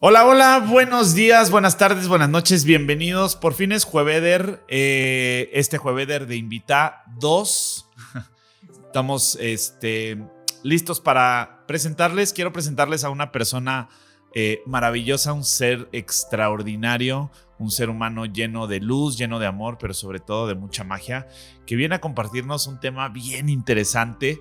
Hola, hola, buenos días, buenas tardes, buenas noches, bienvenidos. Por fin es Jueveder, este Jueveder de Invita 2. Estamos listos para presentarles. Quiero presentarles a una persona maravillosa, un ser extraordinario, un ser humano lleno de luz, lleno de amor, pero sobre todo de mucha magia, que viene a compartirnos un tema bien interesante.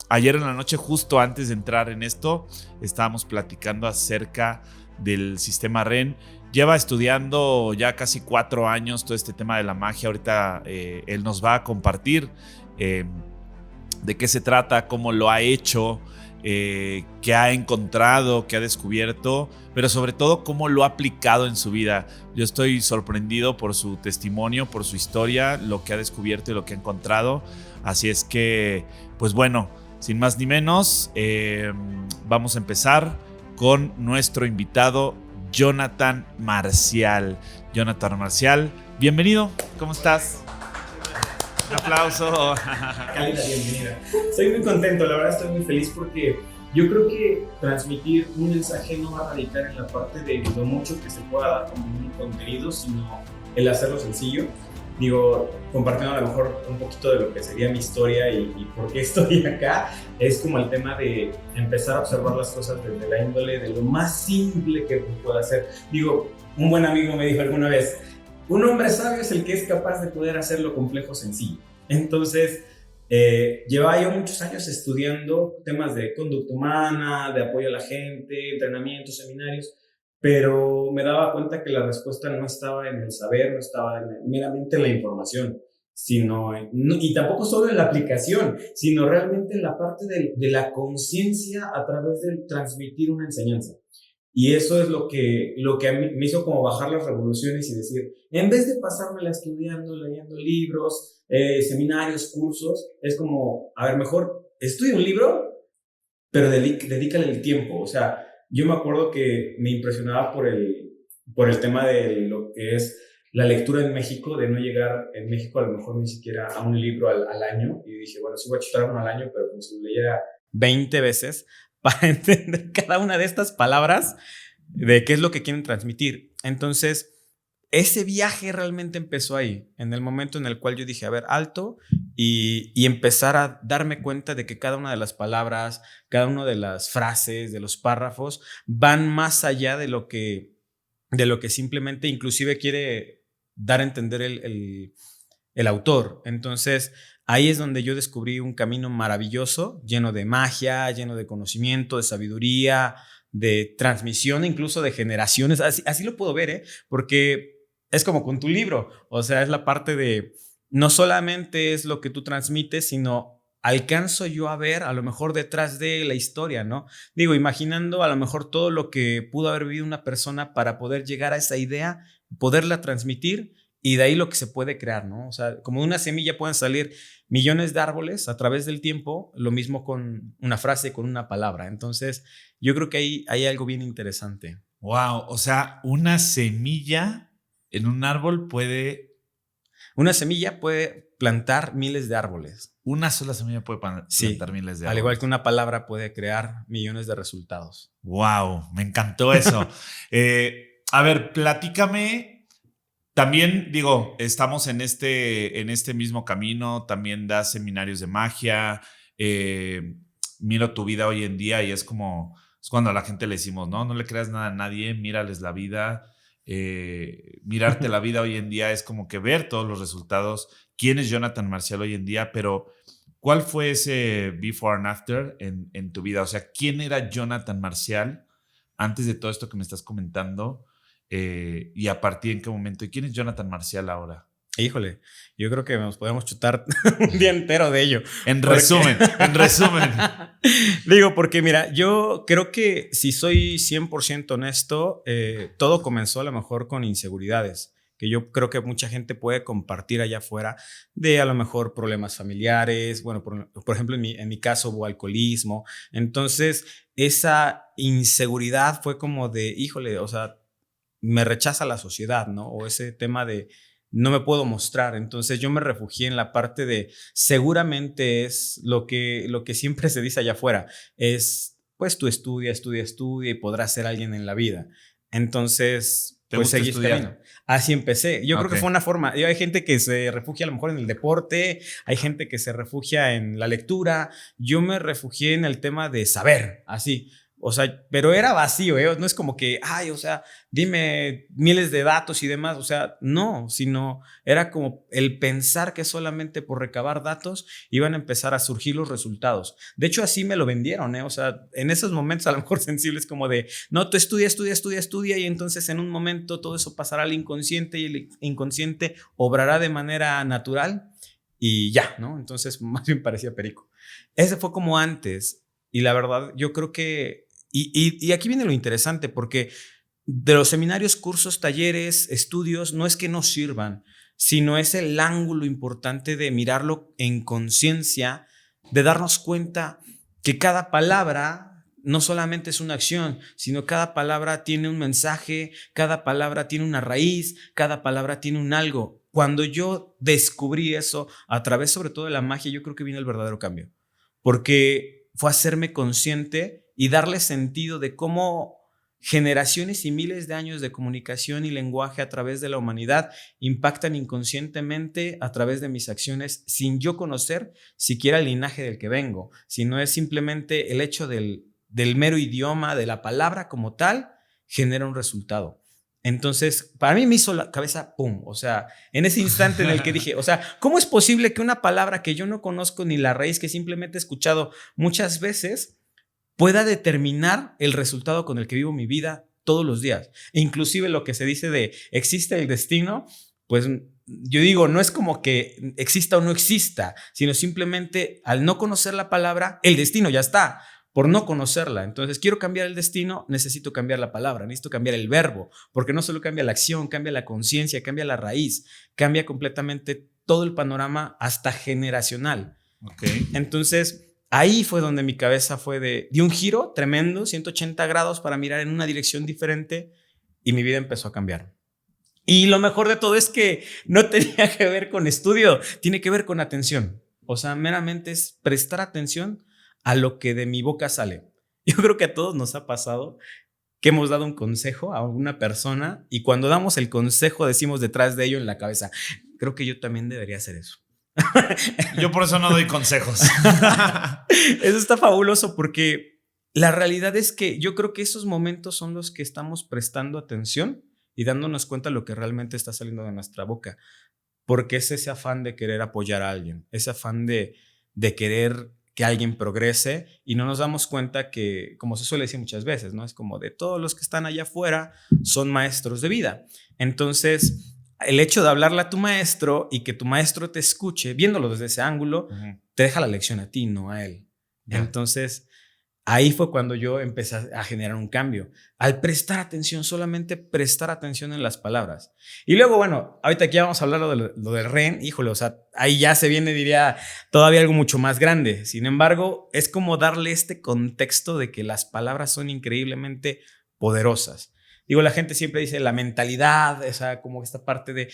Ayer en la noche, justo antes de entrar en esto, estábamos platicando acerca del sistema REN. Lleva estudiando ya casi 4 años todo este tema de la magia. Ahorita él nos va a compartir de qué se trata, cómo lo ha hecho, qué ha encontrado, qué ha descubierto, pero sobre todo cómo lo ha aplicado en su vida. Yo estoy sorprendido por su testimonio, por su historia, lo que ha descubierto y lo que ha encontrado. Así es que, pues bueno, sin más ni menos, vamos a empezar con nuestro invitado, Jonathan Marcial. Jonathan Marcial, bienvenido, ¿cómo estás? Un aplauso. Cálida bienvenida. Estoy muy contento, la verdad estoy muy feliz porque yo creo que transmitir un mensaje no va a radicar en la parte de lo mucho que se pueda dar como un contenido, sino el hacerlo sencillo. Digo, compartiendo a lo mejor un poquito de lo que sería mi historia y por qué estoy acá, es como el tema de empezar a observar las cosas desde la índole de lo más simple que pueda hacer. Digo, un buen amigo me dijo alguna vez, un hombre sabio es el que es capaz de poder hacer lo complejo sencillo. Entonces, llevaba yo muchos años estudiando temas de conducta humana, de apoyo a la gente, entrenamientos, seminarios, pero me daba cuenta que la respuesta no estaba en el saber, no estaba meramente en la información, y tampoco solo en la aplicación, sino realmente en la parte de la conciencia a través de transmitir una enseñanza. Y eso es lo que a mí me hizo como bajar las revoluciones y decir, en vez de pasármela estudiando, leyendo libros, seminarios, cursos, es como, a ver, mejor estudia un libro, pero dedícale el tiempo. O sea, yo me acuerdo que me impresionaba por el tema de lo que es la lectura en México, de no llegar en México a lo mejor ni siquiera a un libro al año. Y dije, bueno, sí voy a chutar uno al año, pero como si lo leyera 20 veces para entender cada una de estas palabras de qué es lo que quieren transmitir. Entonces, ese viaje realmente empezó ahí, en el momento en el cual yo dije, a ver, alto, y empezar a darme cuenta de que cada una de las palabras, cada una de las frases, de los párrafos, van más allá de lo que simplemente inclusive quiere dar a entender el autor. Entonces, ahí es donde yo descubrí un camino maravilloso, lleno de magia, lleno de conocimiento, de sabiduría, de transmisión, incluso de generaciones. Así lo puedo ver, porque es como con tu libro. O sea, es la parte de, no solamente es lo que tú transmites, sino alcanzo yo a ver a lo mejor detrás de la historia, ¿no? Digo, imaginando a lo mejor todo lo que pudo haber vivido una persona para poder llegar a esa idea, poderla transmitir, y de ahí lo que se puede crear, ¿no? O sea, como de una semilla pueden salir millones de árboles a través del tiempo, lo mismo con una frase, con una palabra. Entonces, yo creo que ahí hay algo bien interesante. Wow, o sea, una semilla en un árbol puede... Una semilla puede plantar miles de árboles. Una sola semilla puede plantar miles de árboles. Al igual que una palabra puede crear millones de resultados. Wow, me encantó eso. A ver, platícame. También, digo, estamos en este mismo camino. También das seminarios de magia. Miro tu vida hoy en día y es cuando a la gente le decimos, no le creas nada a nadie, mírales la vida. Mirarte la vida hoy en día es como que ver todos los resultados. ¿Quién es Jonathan Marcial hoy en día? Pero ¿cuál fue ese before and after en tu vida? O sea, ¿quién era Jonathan Marcial antes de todo esto que me estás comentando? Y a partir de qué momento. ¿Y quién es Jonathan Marcial ahora? Híjole, yo creo que nos podemos chutar un día entero de ello. En resumen. Digo, porque mira, yo creo que si soy 100% honesto, todo comenzó a lo mejor con inseguridades, que yo creo que mucha gente puede compartir allá afuera, de a lo mejor problemas familiares. Bueno, por ejemplo, en mi caso hubo alcoholismo. Entonces, esa inseguridad fue como de, híjole, o sea, me rechaza la sociedad, ¿no? O ese tema de no me puedo mostrar. Entonces yo me refugié en la parte de seguramente es lo que siempre se dice allá afuera, es pues tú estudia y podrás ser alguien en la vida. Entonces, pues seguí estudiando. Así empecé. Yo creo que fue una forma. Hay gente que se refugia a lo mejor en el deporte, hay gente que se refugia en la lectura. Yo me refugié en el tema de saber, así. O sea, pero era vacío, ¿eh? No es como que, ay, o sea, dime miles de datos y demás. O sea, no, sino era como el pensar que solamente por recabar datos iban a empezar a surgir los resultados. De hecho, así me lo vendieron, ¿eh? O sea, en esos momentos a lo mejor sensibles como de, no, tú estudia y entonces en un momento todo eso pasará al inconsciente y el inconsciente obrará de manera natural y ya, ¿no? Entonces más bien parecía perico. Ese fue como antes y la verdad yo creo que y aquí viene lo interesante, porque de los seminarios, cursos, talleres, estudios, no es que no sirvan, sino es el ángulo importante de mirarlo en conciencia, de darnos cuenta que cada palabra no solamente es una acción, sino cada palabra tiene un mensaje, cada palabra tiene una raíz, cada palabra tiene un algo. Cuando yo descubrí eso, a través sobre todo de la magia, yo creo que vino el verdadero cambio, porque fue hacerme consciente y darle sentido de cómo generaciones y miles de años de comunicación y lenguaje a través de la humanidad impactan inconscientemente a través de mis acciones sin yo conocer siquiera el linaje del que vengo, sino es simplemente el hecho del mero idioma, de la palabra como tal, genera un resultado. Entonces, para mí me hizo la cabeza pum, o sea, en ese instante en el que dije, o sea, ¿cómo es posible que una palabra que yo no conozco ni la raíz, que simplemente he escuchado muchas veces, pueda determinar el resultado con el que vivo mi vida todos los días? E inclusive lo que se dice de existe el destino, pues yo digo, no es como que exista o no exista, sino simplemente al no conocer la palabra, el destino ya está, por no conocerla. Entonces, quiero cambiar el destino, necesito cambiar la palabra, necesito cambiar el verbo, porque no solo cambia la acción, cambia la conciencia, cambia la raíz, cambia completamente todo el panorama hasta generacional. Entonces, ahí fue donde mi cabeza fue de un giro tremendo, 180 grados para mirar en una dirección diferente y mi vida empezó a cambiar. Y lo mejor de todo es que no tenía que ver con estudio, tiene que ver con atención. O sea, meramente es prestar atención a lo que de mi boca sale. Yo creo que a todos nos ha pasado que hemos dado un consejo a alguna persona y cuando damos el consejo decimos detrás de ello en la cabeza, creo que yo también debería hacer eso. Yo por eso no doy consejos. Eso está fabuloso porque la realidad es que yo creo que esos momentos son los que estamos prestando atención y dándonos cuenta de lo que realmente está saliendo de nuestra boca, porque es ese afán de querer apoyar a alguien, ese afán de querer que alguien progrese y no nos damos cuenta que, como se suele decir muchas veces, ¿no? Es como de todos los que están allá afuera son maestros de vida. Entonces, el hecho de hablarle a tu maestro y que tu maestro te escuche, viéndolo desde ese ángulo, te deja la lección a ti, no a él. Entonces, ahí fue cuando yo empecé a generar un cambio. Al prestar atención, solamente prestar atención en las palabras. Y luego, bueno, ahorita aquí vamos a hablar lo del REN. Híjole, o sea, ahí ya se viene, diría, todavía algo mucho más grande. Sin embargo, es como darle este contexto de que las palabras son increíblemente poderosas. Digo, la gente siempre dice la mentalidad, o sea, como esta parte de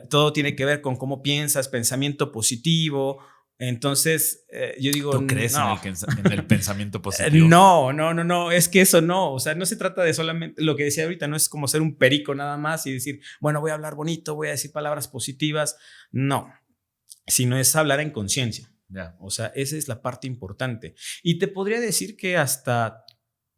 todo tiene que ver con cómo piensas, pensamiento positivo. Entonces, yo digo, ¿tú crees no, en el pensamiento positivo? No, es que eso no, o sea, no se trata de solamente, lo que decía ahorita, no es como ser un perico nada más y decir, bueno, voy a hablar bonito, voy a decir palabras positivas, no, sino es hablar en conciencia. O sea, esa es la parte importante. Y te podría decir que hasta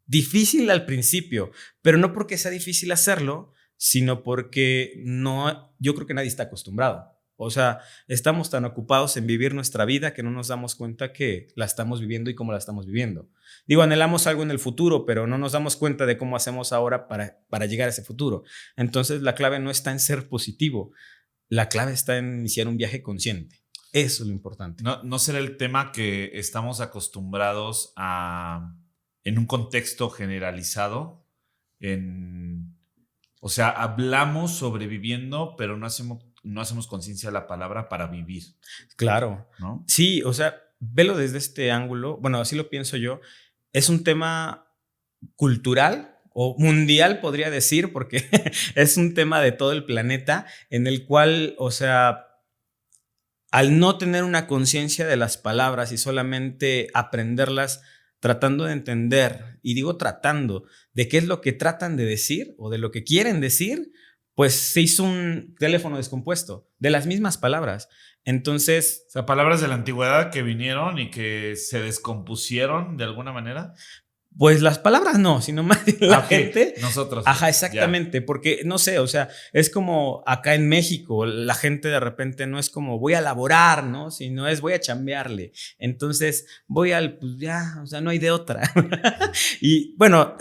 difícil al principio, pero no porque sea difícil hacerlo, sino porque no, yo creo que nadie está acostumbrado. O sea, estamos tan ocupados en vivir nuestra vida que no nos damos cuenta que la estamos viviendo y cómo la estamos viviendo. Digo, anhelamos algo en el futuro, pero no nos damos cuenta de cómo hacemos ahora para llegar a ese futuro. Entonces, la clave no está en ser positivo, la clave está en iniciar un viaje consciente. Eso es lo importante. ¿No será el tema que estamos acostumbrados a, en un contexto generalizado, o sea, hablamos sobreviviendo, pero no hacemos conciencia de la palabra para vivir? Claro, ¿no? Sí, o sea, velo desde este ángulo, bueno, así lo pienso yo, es un tema cultural o mundial, podría decir, porque es un tema de todo el planeta en el cual, o sea, al no tener una conciencia de las palabras y solamente aprenderlas tratando de entender, y digo tratando, de qué es lo que tratan de decir o de lo que quieren decir, pues se hizo un teléfono descompuesto de las mismas palabras. Entonces... O sea, palabras de la antigüedad que vinieron y que se descompusieron de alguna manera. Pues las palabras no, sino más bien la gente. Nosotros. Ajá, exactamente. Ya. Porque, no sé, o sea, es como acá en México, la gente de repente no es como voy a laborar, ¿no? Sino es voy a chambearle. Entonces voy pues ya, o sea, no hay de otra. Y bueno,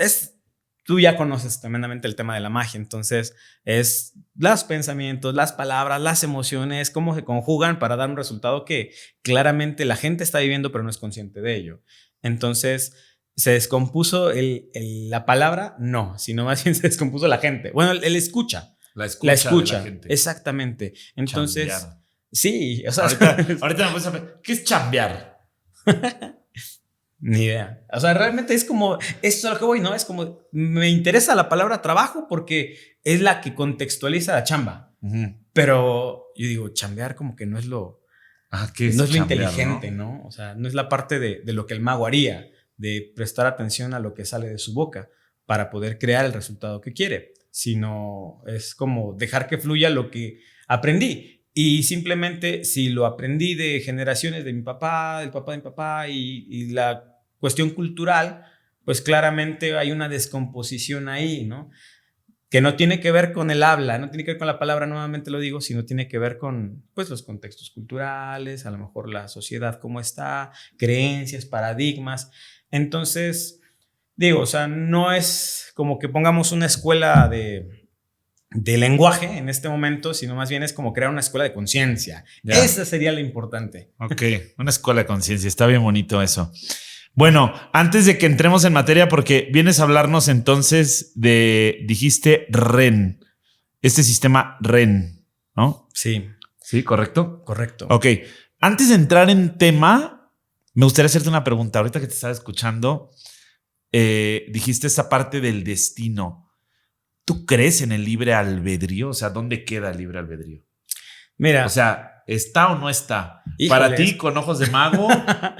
tú ya conoces tremendamente el tema de la magia, entonces es los pensamientos, las palabras, las emociones, cómo se conjugan para dar un resultado que claramente la gente está viviendo pero no es consciente de ello. Entonces... ¿se descompuso la palabra? No, sino más bien se descompuso la gente. Bueno, el escucha. La escucha. De la gente. Exactamente. Entonces, chambear. Sí. O sea, ahorita me voy a saber, ¿qué es chambear? Ni idea. O sea, realmente es como, esto es a lo que voy, ¿no? Es como, me interesa la palabra trabajo porque es la que contextualiza la chamba. Pero yo digo, chambear como que no es lo, no es lo inteligente, ¿no? O sea, no es la parte de lo que el mago haría, de prestar atención a lo que sale de su boca para poder crear el resultado que quiere, sino es como dejar que fluya lo que aprendí. Y simplemente si lo aprendí de generaciones de mi papá, del papá de mi papá y la cuestión cultural, pues claramente hay una descomposición ahí, ¿no? Que no tiene que ver con el habla, no tiene que ver con la palabra, nuevamente lo digo, sino tiene que ver con pues, los contextos culturales, a lo mejor la sociedad cómo está, creencias, paradigmas. Entonces, digo, o sea, no es como que pongamos una escuela de lenguaje en este momento, sino más bien es como crear una escuela de conciencia. Esa sería lo importante. Ok, una escuela de conciencia, está bien bonito eso. Bueno, antes de que entremos en materia, porque vienes a hablarnos entonces dijiste REN, este sistema REN, ¿no? Sí. ¿Sí, correcto? Correcto. Ok, antes de entrar en tema... me gustaría hacerte una pregunta. Ahorita que te estaba escuchando, dijiste esa parte del destino. ¿Tú crees en el libre albedrío? O sea, ¿dónde queda el libre albedrío? Mira. O sea, ¿está o no está? Híjoles. Para ti, con ojos de mago,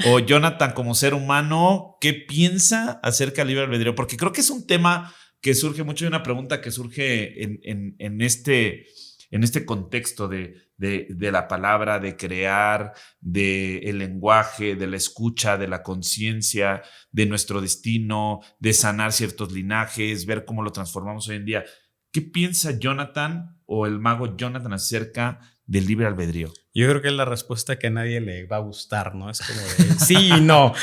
o Jonathan como ser humano, ¿qué piensa acerca del libre albedrío? Porque creo que es un tema que surge mucho, y una pregunta que surge en este contexto de la palabra, de crear, del lenguaje, de la escucha, de la conciencia, de nuestro destino, de sanar ciertos linajes, ver cómo lo transformamos hoy en día. ¿Qué piensa Jonathan o el mago Jonathan acerca del libre albedrío? Yo creo que es la respuesta que a nadie le va a gustar, ¿no? Es como de sí y no.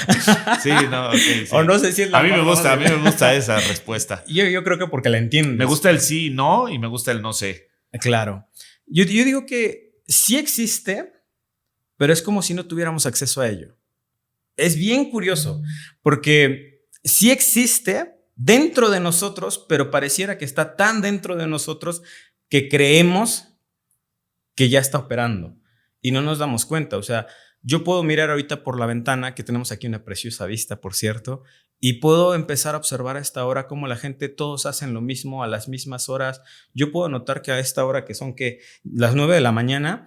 Sí, no, okay, sí. O no sé si es la a mí me gusta esa respuesta. Yo creo que porque la entiendes. Me gusta el sí y no y me gusta el no sé. Claro. Yo digo que sí existe, pero es como si no tuviéramos acceso a ello. Es bien curioso, porque sí existe dentro de nosotros, pero pareciera que está tan dentro de nosotros que creemos que ya está operando y no nos damos cuenta. O sea, yo puedo mirar ahorita por la ventana, que tenemos aquí una preciosa vista, por cierto, y puedo empezar a observar a esta hora cómo la gente, todos hacen lo mismo a las mismas horas. Yo puedo notar que a esta hora, que son las 9 de la mañana,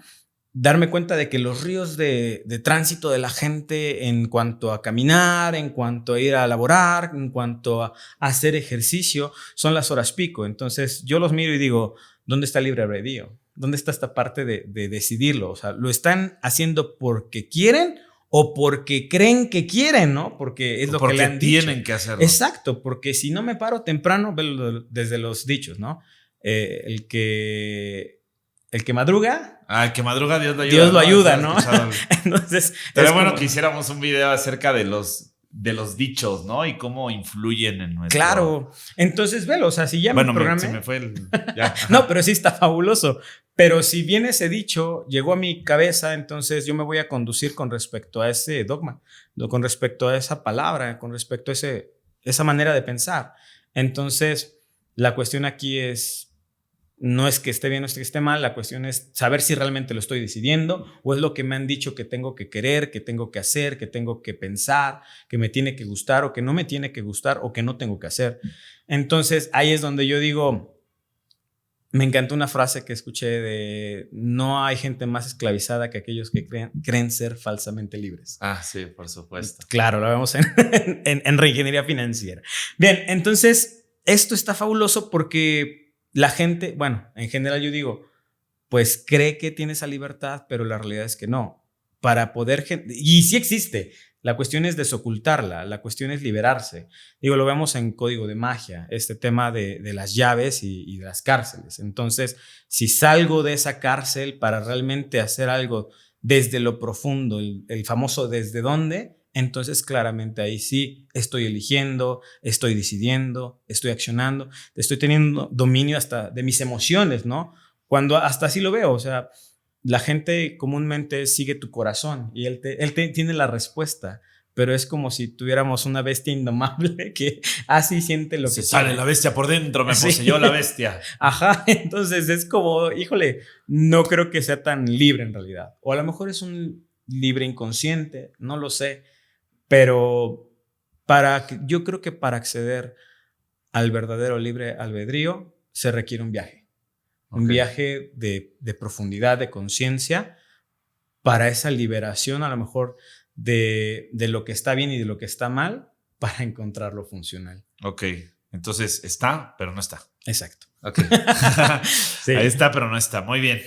darme cuenta de que los ríos de tránsito de la gente en cuanto a caminar, en cuanto a ir a laborar, en cuanto a hacer ejercicio, son las horas pico. Entonces yo los miro y digo, ¿dónde está el libre albedrío? ¿Dónde está esta parte de decidirlo? O sea, ¿lo están haciendo porque quieren o porque creen que quieren, ¿no? Porque es lo que le han dicho. Porque tienen que hacerlo. Exacto, porque si no me paro temprano, desde los dichos, ¿no? El que madruga. El que madruga, Dios lo ayuda. Dios lo ayuda, ¿no? Entonces. Sería bueno que hiciéramos un video acerca de los dichos, ¿no? Y cómo influyen en nuestro... Claro. Entonces, velo, o sea, si ya me programé... se me fue el... Ya. No, pero sí está fabuloso. Pero si bien ese dicho llegó a mi cabeza, entonces yo me voy a conducir con respecto a ese dogma, con respecto a esa palabra, con respecto a esa manera de pensar. Entonces, la cuestión aquí no es que esté bien o que esté mal, la cuestión es saber si realmente lo estoy decidiendo o es lo que me han dicho que tengo que querer, que tengo que hacer, que tengo que pensar, que me tiene que gustar o que no me tiene que gustar o que no tengo que hacer. Entonces, ahí es donde yo digo, Me encantó una frase que escuché de no hay gente más esclavizada que aquellos que creen ser falsamente libres. Ah, sí, por supuesto. Claro, lo vemos en reingeniería financiera. Bien, entonces esto está fabuloso porque la gente, bueno, en general yo digo, pues cree que tiene esa libertad, pero la realidad es que no. Para poder, y sí existe. La cuestión es desocultarla, la cuestión es liberarse. Digo, lo vemos en Código de Magia, este tema de las llaves y de las cárceles. Entonces, si salgo de esa cárcel para realmente hacer algo desde lo profundo, el famoso desde dónde, entonces claramente ahí sí estoy eligiendo, estoy decidiendo, estoy accionando, estoy teniendo dominio hasta de mis emociones, ¿no? Cuando hasta así lo veo, o sea, la gente comúnmente sigue tu corazón y él tiene la respuesta, pero es como si tuviéramos una bestia indomable que así siente lo que sale quiere. la bestia por dentro, me poseyó la bestia. Ajá, entonces es como, híjole, no creo que sea tan libre en realidad. O a lo mejor es un libre inconsciente, no lo sé, pero yo creo que para acceder al verdadero libre albedrío se requiere un viaje. Un viaje de profundidad, de conciencia, para esa liberación a lo mejor de lo que está bien y de lo que está mal, para encontrar lo funcional. Ok, entonces está, pero no está. Exacto. Okay. Sí. Ahí está, pero no está. Muy bien.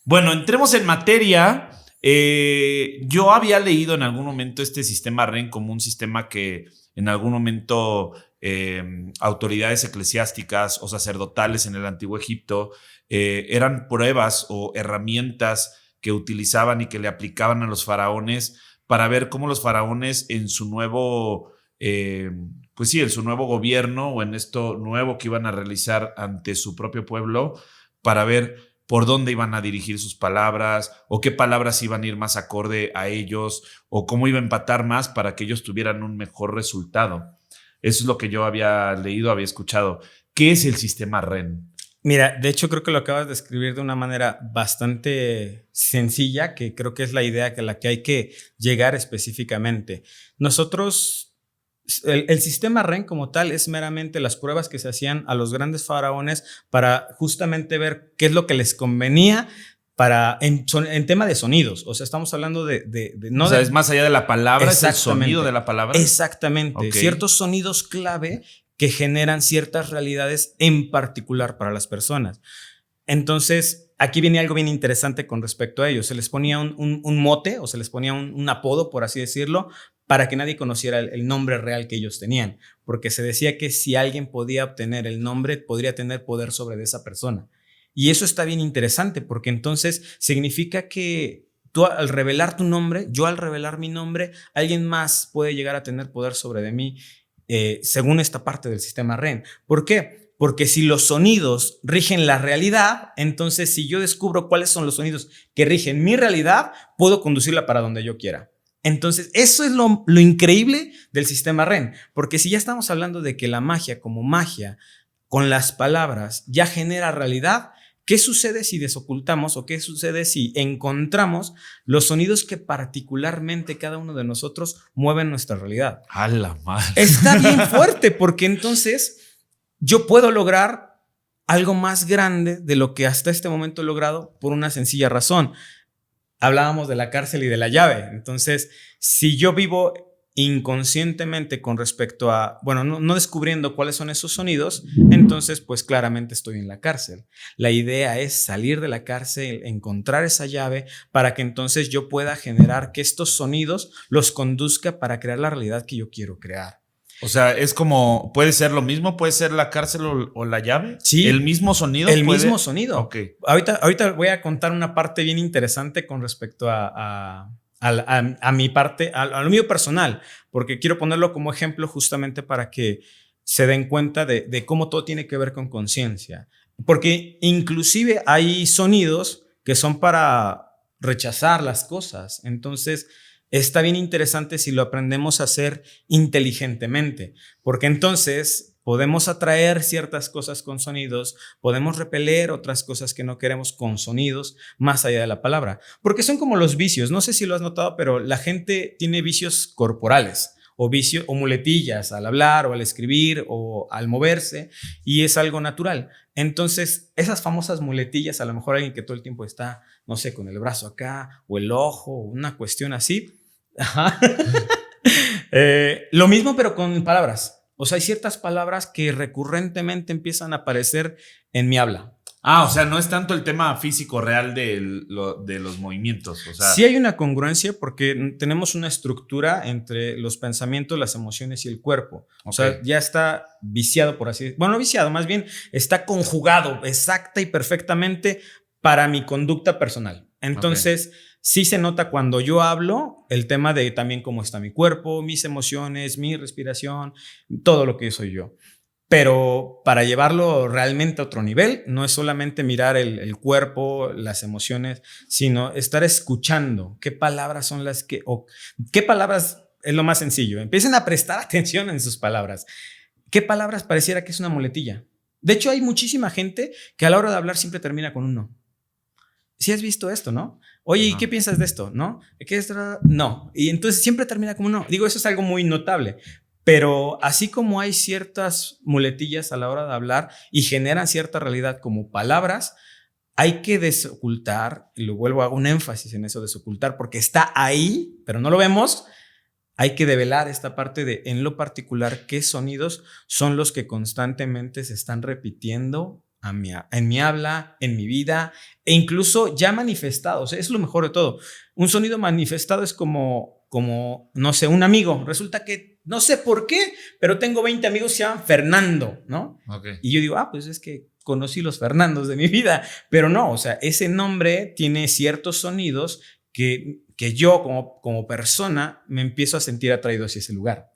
Bueno, entremos en materia. Yo había leído en algún momento este sistema REN como un sistema que en algún momento autoridades eclesiásticas o sacerdotales en el antiguo Egipto eran pruebas o herramientas que utilizaban y que le aplicaban a los faraones para ver cómo los faraones en su nuevo, pues sí, en su nuevo gobierno o en esto nuevo que iban a realizar ante su propio pueblo, para ver por dónde iban a dirigir sus palabras o qué palabras iban a ir más acorde a ellos o cómo iba a empatar más para que ellos tuvieran un mejor resultado. Eso es lo que yo había leído, había escuchado. ¿Qué es el sistema REN? Mira, de hecho creo que lo acabas de escribir de una manera bastante sencilla, que creo que es la idea a la que hay que llegar específicamente. Nosotros, el sistema REN como tal es meramente las pruebas que se hacían a los grandes faraones para justamente ver qué es lo que les convenía en tema de sonidos. O sea, estamos hablando no, o sea, es más allá de la palabra, es el sonido de la palabra. Exactamente. Okay. Ciertos sonidos clave que generan ciertas realidades en particular para las personas. Entonces, aquí viene algo bien interesante con respecto a ellos. Se les ponía un mote o se les ponía un apodo, por así decirlo, para que nadie conociera el nombre real que ellos tenían. Porque se decía que si alguien podía obtener el nombre, podría tener poder sobre esa persona. Y eso está bien interesante porque entonces significa que tú al revelar tu nombre, yo al revelar mi nombre, alguien más puede llegar a tener poder sobre de mí según esta parte del sistema REN. ¿Por qué? Porque si los sonidos rigen la realidad, entonces si yo descubro cuáles son los sonidos que rigen mi realidad, puedo conducirla para donde yo quiera. Entonces, eso es lo increíble del sistema REN, porque si ya estamos hablando de que la magia como magia, con las palabras, ya genera realidad, ¿qué sucede si desocultamos o qué sucede si encontramos los sonidos que particularmente cada uno de nosotros mueven nuestra realidad? ¡A la madre! Está bien fuerte porque entonces yo puedo lograr algo más grande de lo que hasta este momento he logrado por una sencilla razón. Hablábamos de la cárcel y de la llave. Entonces, si yo vivo inconscientemente con respecto a, bueno, no descubriendo cuáles son esos sonidos, entonces pues claramente estoy en la cárcel. La idea es salir de la cárcel, encontrar esa llave para que entonces yo pueda generar que estos sonidos los conduzca para crear la realidad que yo quiero crear. O sea, es como, ¿puede ser lo mismo? ¿Puede ser la cárcel o la llave? Sí. ¿El mismo sonido? El mismo sonido. Ok. Ahorita voy a contar una parte bien interesante con respecto a mi parte, a lo mío personal, porque quiero ponerlo como ejemplo justamente para que se den cuenta de cómo todo tiene que ver con conciencia. Porque inclusive hay sonidos que son para rechazar las cosas. Entonces, está bien interesante si lo aprendemos a hacer inteligentemente, porque entonces podemos atraer ciertas cosas con sonidos, podemos repeler otras cosas que no queremos con sonidos, más allá de la palabra. Porque son como los vicios. No sé si lo has notado, pero la gente tiene vicios corporales. o vicio o muletillas al hablar o al escribir o al moverse, y es algo natural. Entonces, esas famosas muletillas, a lo mejor alguien que todo el tiempo está, no sé, con el brazo acá o el ojo, una cuestión así. Ajá. Lo mismo, pero con palabras. O sea, hay ciertas palabras que recurrentemente empiezan a aparecer en mi habla. O sea, no es tanto el tema físico real de los movimientos. O sea, sí hay una congruencia porque tenemos una estructura entre los pensamientos, las emociones y el cuerpo. O sea, ya está viciado, por así decirlo. Bueno, no viciado, más bien está conjugado exacta y perfectamente para mi conducta personal. Entonces, sí se nota cuando yo hablo el tema de también cómo está mi cuerpo, mis emociones, mi respiración, todo lo que soy yo. Pero para llevarlo realmente a otro nivel, no es solamente mirar el cuerpo, las emociones, sino estar escuchando qué palabras son las que, o qué palabras es lo más sencillo. Empiecen a prestar atención en sus palabras. ¿Qué palabras pareciera que es una muletilla? De hecho, hay muchísima gente que a la hora de hablar siempre termina con un no. ¿Sí has visto esto, no? Oye, ¿y qué piensas de esto? ¿No? ¿Qué es? No. Y entonces siempre termina como un no. Digo, eso es algo muy notable. Pero así como hay ciertas muletillas a la hora de hablar y generan cierta realidad como palabras, hay que desocultar, y lo vuelvo a hago un énfasis en eso, desocultar, porque está ahí, pero no lo vemos. Hay que develar esta parte de, en lo particular, qué sonidos son los que constantemente se están repitiendo en mi habla, en mi vida, e incluso ya manifestados. Es lo mejor de todo. Un sonido manifestado es como no sé, un amigo. Resulta que, no sé por qué, pero tengo 20 amigos que se llaman Fernando, ¿no? Y yo digo, pues es que conocí los Fernandos de mi vida. Pero no, o sea, ese nombre tiene ciertos sonidos que yo como persona me empiezo a sentir atraído hacia ese lugar.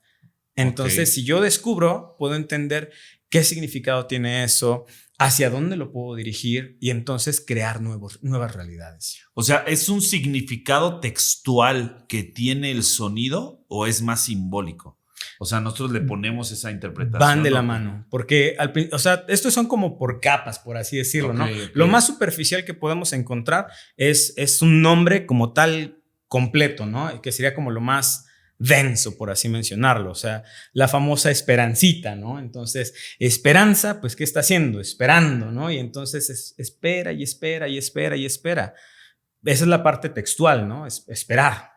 Entonces, si yo descubro, puedo entender qué significado tiene eso, hacia dónde lo puedo dirigir y entonces crear nuevas realidades. O sea, ¿es un significado textual que tiene el sonido o es más simbólico? O sea, nosotros le ponemos esa interpretación. Van de la mano, porque o sea, estos son como por capas, por así decirlo, ¿no? Lo más superficial que podemos encontrar es un nombre como tal completo, ¿no? Que sería como lo más denso, por así mencionarlo, o sea, la famosa esperancita, ¿no? Entonces, esperanza, pues, ¿qué está haciendo? Esperando, ¿no? Y entonces espera y espera y espera y espera. Esa es la parte textual, ¿no? Esperar.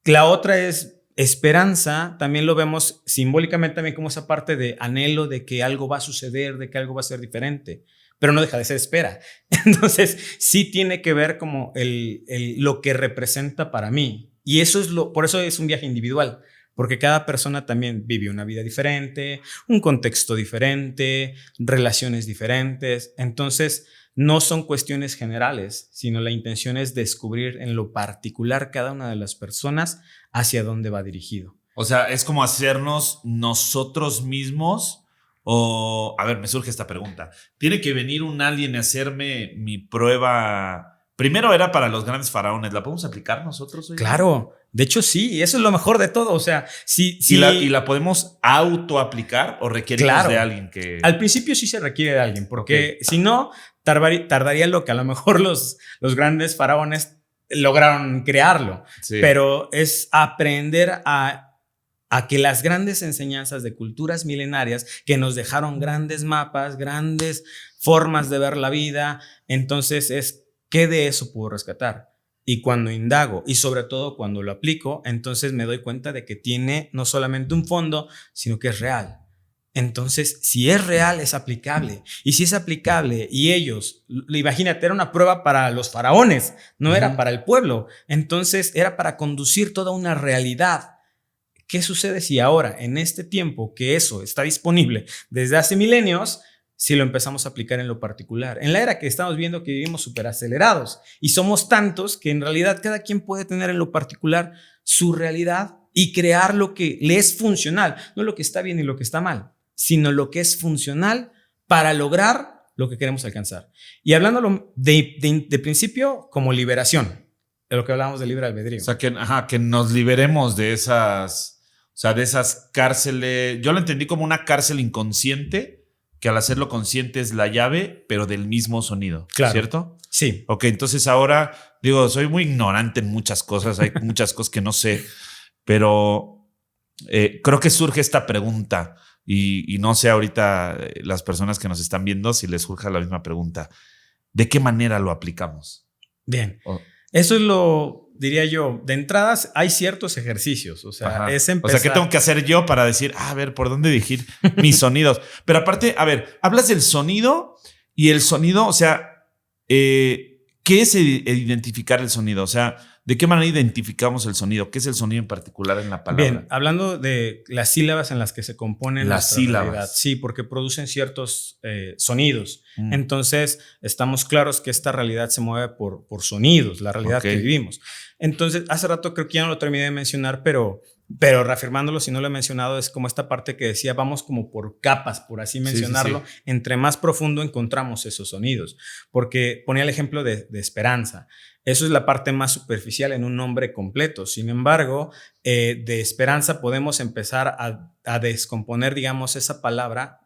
La otra es esperanza, también lo vemos simbólicamente también como esa parte de anhelo de que algo va a suceder, de que algo va a ser diferente, pero no deja de ser espera. Entonces, sí tiene que ver como lo que representa para mí. Y eso por eso es un viaje individual, porque cada persona también vive una vida diferente, un contexto diferente, relaciones diferentes. Entonces, no son cuestiones generales, sino la intención es descubrir en lo particular cada una de las personas hacia dónde va dirigido. O sea, es como hacernos nosotros mismos. O, a ver, me surge esta pregunta. ¿Tiene que venir un alien a hacerme mi prueba? Primero era para los grandes faraones. ¿La podemos aplicar nosotros hoy? Claro, de hecho sí, y eso es lo mejor de todo. O sea, sí. ¿Y la podemos autoaplicar o requerimos de alguien que...? Al principio sí se requiere de alguien, porque si no, tardaría lo que a lo mejor los grandes faraones lograron crearlo. Sí. Pero es aprender a que las grandes enseñanzas de culturas milenarias que nos dejaron grandes mapas, grandes formas de ver la vida, entonces ¿qué de eso puedo rescatar? Y cuando indago y sobre todo cuando lo aplico, entonces me doy cuenta de que tiene no solamente un fondo, sino que es real. Entonces, si es real, es aplicable. Y si es aplicable y ellos, imagínate, era una prueba para los faraones, no era para el pueblo. Entonces, era para conducir toda una realidad. ¿Qué sucede si ahora, en este tiempo que eso está disponible desde hace milenios, si lo empezamos a aplicar en lo particular? En la era que estamos viendo que vivimos súper acelerados y somos tantos que en realidad cada quien puede tener en lo particular su realidad y crear lo que le es funcional, no lo que está bien y lo que está mal, sino lo que es funcional para lograr lo que queremos alcanzar. Y hablándolo de principio como liberación, de lo que hablábamos de libre albedrío. O sea, que nos liberemos de esas, o sea, de esas cárceles. Yo lo entendí como una cárcel inconsciente, que al hacerlo consciente es la llave, pero del mismo sonido, claro. ¿Cierto? Sí. Ok, entonces ahora, digo, soy muy ignorante en muchas cosas, hay muchas cosas que no sé, pero creo que surge esta pregunta y no sé ahorita las personas que nos están viendo si les surge la misma pregunta. ¿De qué manera lo aplicamos? Bien. Eso es lo, diría yo, de entradas hay ciertos ejercicios, o sea, es empezar. O sea, ¿qué tengo que hacer yo para decir, a ver, por dónde dirigir mis sonidos? Pero aparte, a ver, hablas del sonido y el sonido, o sea, ¿qué es identificar el sonido? O sea, ¿de qué manera identificamos el sonido? ¿Qué es el sonido en particular en la palabra? Bien, hablando de las sílabas en las que se componen las sílabas. Realidad. Sí, porque producen ciertos sonidos. Entonces, estamos claros que esta realidad se mueve por sonidos, la realidad que vivimos. Entonces, hace rato creo que ya no lo terminé de mencionar, pero reafirmándolo, si no lo he mencionado, es como esta parte que decía, vamos como por capas, por así mencionarlo. Sí. Entre más profundo encontramos esos sonidos. Porque ponía el ejemplo de esperanza. Eso es la parte más superficial en un nombre completo. Sin embargo, de esperanza podemos empezar a descomponer, digamos, esa palabra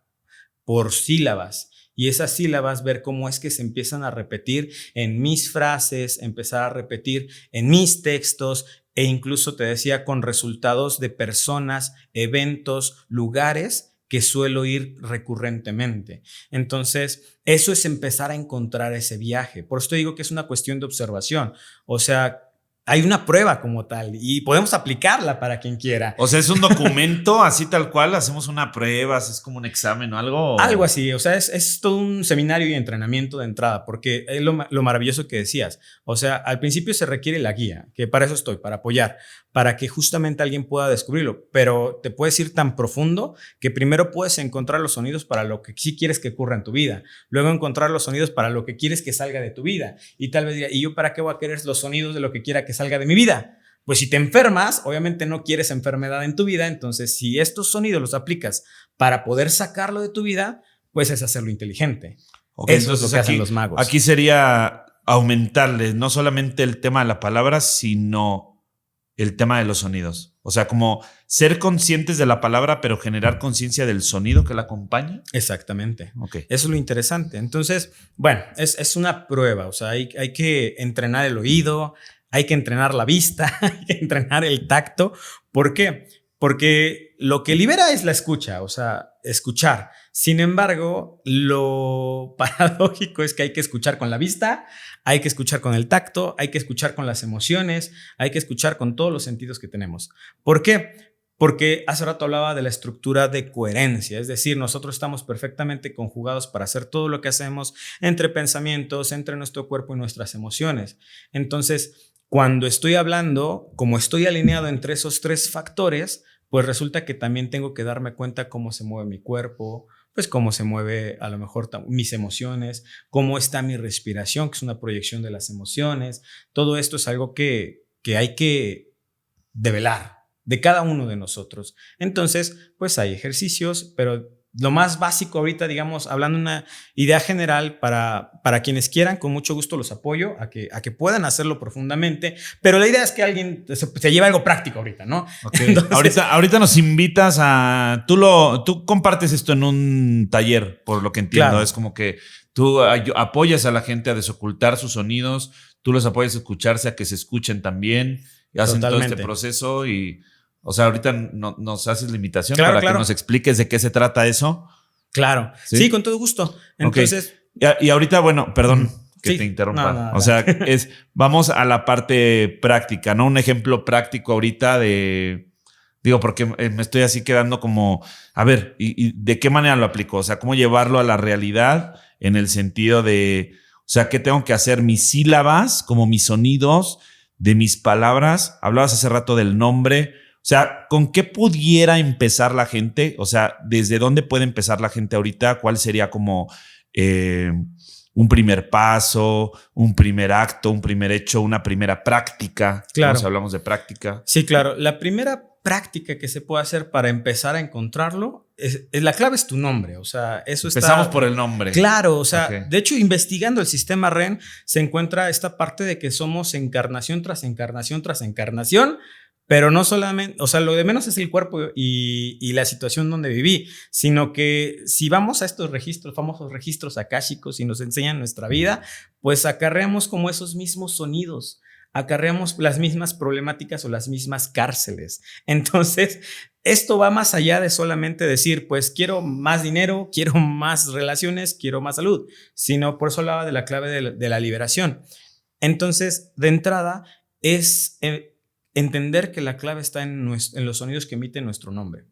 por sílabas. Y esas sílabas, ver cómo es que se empiezan a repetir en mis frases, empezar a repetir en mis textos, e incluso te decía con resultados de personas, eventos, lugares que suelo ir recurrentemente. Entonces, eso es empezar a encontrar ese viaje. Por eso te digo que es una cuestión de observación. O sea, hay una prueba como tal y podemos aplicarla para quien quiera. O sea, es un documento así tal cual, hacemos una prueba, es como un examen o algo. Algo así, o sea, es todo un seminario y entrenamiento de entrada, porque es lo maravilloso que decías. O sea, al principio se requiere la guía, que para eso estoy, para apoyar, para que justamente alguien pueda descubrirlo, pero te puedes ir tan profundo que primero puedes encontrar los sonidos para lo que sí quieres que ocurra en tu vida, luego encontrar los sonidos para lo que quieres que salga de tu vida, y tal vez diga, ¿y yo para qué voy a querer los sonidos de lo que quiera que salga de mi vida? Pues si te enfermas, obviamente no quieres enfermedad en tu vida, entonces si estos sonidos los aplicas para poder sacarlo de tu vida, pues es hacerlo inteligente. Okay, eso es lo que hacen los magos. Aquí sería aumentarle no solamente el tema de la palabra, sino el tema de los sonidos. O sea, como ser conscientes de la palabra, pero generar conciencia del sonido que la acompaña. Exactamente. Okay. Eso es lo interesante. Entonces, bueno, es una prueba. O sea, hay que entrenar el oído, hay que entrenar la vista, hay que entrenar el tacto. ¿Por qué? Porque lo que libera es la escucha, o sea, escuchar. Sin embargo, lo paradójico es que hay que escuchar con la vista, hay que escuchar con el tacto, hay que escuchar con las emociones, hay que escuchar con todos los sentidos que tenemos. ¿Por qué? Porque hace rato hablaba de la estructura de coherencia, es decir, nosotros estamos perfectamente conjugados para hacer todo lo que hacemos entre pensamientos, entre nuestro cuerpo y nuestras emociones. Entonces, cuando estoy hablando, como estoy alineado entre esos tres factores, pues resulta que también tengo que darme cuenta cómo se mueve mi cuerpo, pues cómo se mueve a lo mejor mis emociones, cómo está mi respiración, que es una proyección de las emociones. Todo esto es algo que hay que develar de cada uno de nosotros. Entonces, pues hay ejercicios, pero lo más básico ahorita, digamos, hablando de una idea general para quienes quieran, con mucho gusto los apoyo a que puedan hacerlo profundamente, pero la idea es que alguien se lleve algo práctico ahorita, ¿no? Okay. Entonces, ahorita nos invitas a... Tú compartes esto en un taller, por lo que entiendo. Claro. Es como que tú apoyas a la gente a desocultar sus sonidos, tú los apoyas a escucharse, a que se escuchen también, y hacen todo este proceso y... O sea, ahorita nos haces la invitación para que nos expliques de qué se trata eso. Claro. Sí, con todo gusto. Entonces. Okay. Y ahorita, bueno, perdón que te interrumpa. No, o sea, vamos a la parte práctica, ¿no? Un ejemplo práctico ahorita digo, porque me estoy así quedando como, a ver, ¿y de qué manera lo aplico? O sea, ¿cómo llevarlo a la realidad en el sentido de, o sea, qué tengo que hacer? Mis sílabas, como mis sonidos de mis palabras. Hablabas hace rato del nombre. O sea, ¿con qué pudiera empezar la gente? O sea, ¿desde dónde puede empezar la gente ahorita? ¿Cuál sería como un primer paso, un primer acto, un primer hecho, una primera práctica? Claro. Si hablamos de práctica. Sí, claro. La primera práctica que se puede hacer para empezar a encontrarlo, la clave es tu nombre. O sea, eso Empezamos por el nombre. Claro, o sea, de hecho, investigando el sistema REN, se encuentra esta parte de que somos encarnación tras encarnación tras encarnación. Pero no solamente, o sea, lo de menos es el cuerpo y la situación donde viví, sino que si vamos a estos registros, famosos registros akáshicos y nos enseñan nuestra vida, pues acarreamos como esos mismos sonidos. acarreamos las mismas problemáticas o las mismas cárceles. Entonces, esto va más allá de solamente decir, pues quiero más dinero, quiero más relaciones, quiero más salud, sino por eso hablaba de la clave de la liberación. Entonces, de entrada, es entender que la clave está en los sonidos que emite nuestro nombre.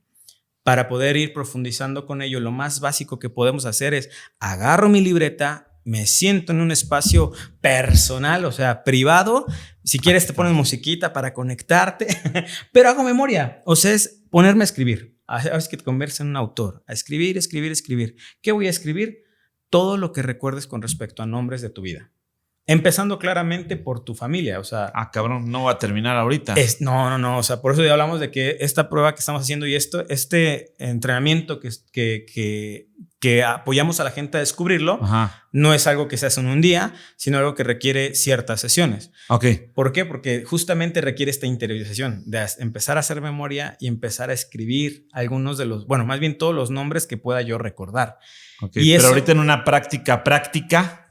Para poder ir profundizando con ello, lo más básico que podemos hacer es agarro mi libreta, me siento en un espacio personal, o sea, privado. Si quieres te pones musiquita para conectarte, pero hago memoria. O sea, es ponerme a escribir. A veces que te conviertes en un autor. A escribir, escribir, escribir. ¿Qué voy a escribir? Todo lo que recuerdes con respecto a nombres de tu vida. Empezando claramente por tu familia, o sea... cabrón, no va a terminar ahorita. No, o sea, por eso ya hablamos de que esta prueba que estamos haciendo y este entrenamiento que apoyamos a la gente a descubrirlo, no es algo que se hace en un día, sino algo que requiere ciertas sesiones. Ok. ¿Por qué? Porque justamente requiere esta interiorización, de empezar a hacer memoria y empezar a escribir algunos de los, bueno, más bien todos los nombres que pueda yo recordar. Okay, pero ahorita en una práctica...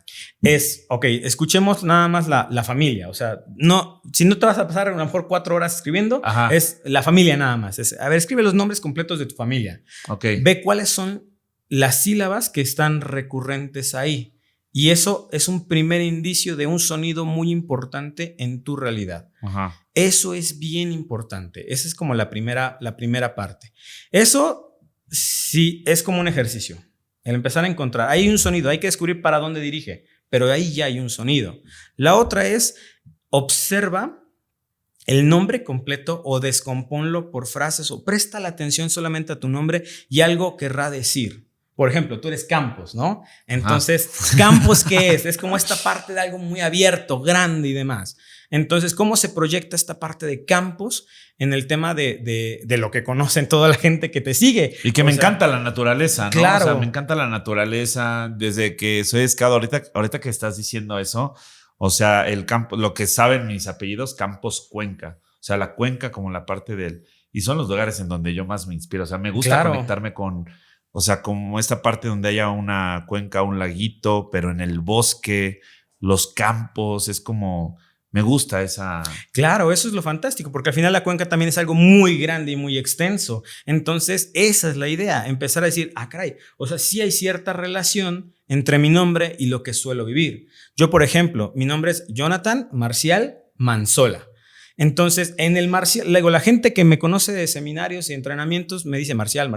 Es, escuchemos nada más la familia. O sea, no, si no te vas a pasar a lo mejor 4 horas escribiendo, es la familia nada más. A ver, escribe los nombres completos de tu familia. Ve cuáles son las sílabas que están recurrentes ahí. Y eso es un primer indicio de un sonido muy importante en tu realidad. Eso es bien importante. Esa es como la primera parte. Eso sí es como un ejercicio. El empezar a encontrar, hay un sonido, hay que descubrir para dónde dirige, pero ahí ya hay un sonido. La otra es, observa el nombre completo o descomponlo por frases o presta la atención solamente a tu nombre y algo querrá decir. Por ejemplo, tú eres Campos, ¿no? Entonces, ¿Campos qué es? Es como esta parte de algo muy abierto, grande y demás. Entonces, ¿cómo se proyecta esta parte de Campos en el tema de lo que conocen toda la gente que te sigue? Y que me encanta la naturaleza, ¿no? Claro. O sea, me encanta la naturaleza desde que soy escado. Ahorita que estás diciendo eso, o sea, el campo, lo que saben mis apellidos, Campos Cuenca. O sea, la cuenca como la parte del... Y son los lugares en donde yo más me inspiro. O sea, me gusta conectarme con... O sea, como esta parte donde haya una cuenca, un laguito, pero en el bosque, los campos, es como... Me gusta esa... Claro, eso es lo fantástico, porque al final la cuenca también es algo muy grande y muy extenso. Entonces, esa es la idea, empezar a decir, caray, o sea, sí hay cierta relación entre mi nombre y lo que suelo vivir. Yo, por ejemplo, mi nombre es Jonathan Marcial Manzola. Entonces, en el Marcial, luego la gente que me conoce de seminarios y entrenamientos me dice Marcial.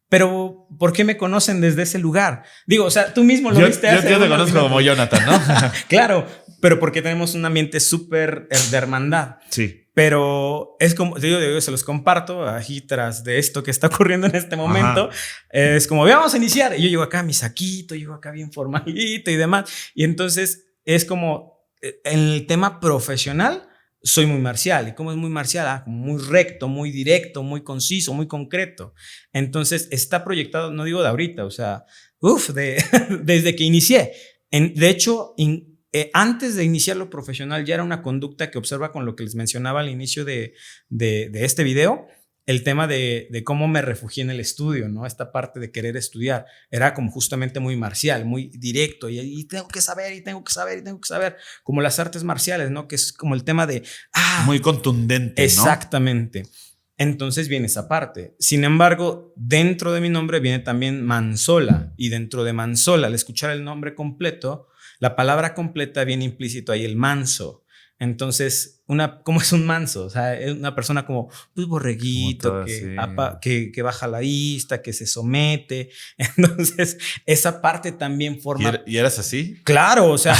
Pero, ¿por qué me conocen desde ese lugar? Digo, o sea, tú mismo lo viste. Yo te conozco como Jonathan, ¿no? Claro, pero porque tenemos un ambiente súper de hermandad. Sí. Pero es como, yo se los comparto aquí tras de esto que está ocurriendo en este momento. Es como, vamos a iniciar. Y yo llego acá mi saquito, llego acá bien formalito y demás. Y entonces es como, en el tema profesional, soy muy marcial. ¿Y cómo es muy marcial? Muy recto, muy directo, muy conciso, muy concreto. Entonces está proyectado, no digo de ahorita, o sea, desde que inicié. De hecho, antes de iniciar lo profesional ya era una conducta que observa con lo que les mencionaba al inicio de este video, el tema de cómo me refugié en el estudio, ¿no? Esta parte de querer estudiar era como justamente muy marcial, muy directo y tengo que saber y tengo que saber y tengo que saber, como las artes marciales, ¿no? Que es como el tema de... muy contundente, ¿no? Exactamente. Entonces viene esa parte. Sin embargo, dentro de mi nombre viene también Manzola y dentro de Manzola, al escuchar el nombre completo, la palabra completa viene implícito ahí, el manso. Entonces, ¿cómo es un manso? O sea, es una persona como pues, borreguito, que baja la vista, que se somete. Entonces, esa parte también forma... ¿Y eras así? Claro, o sea,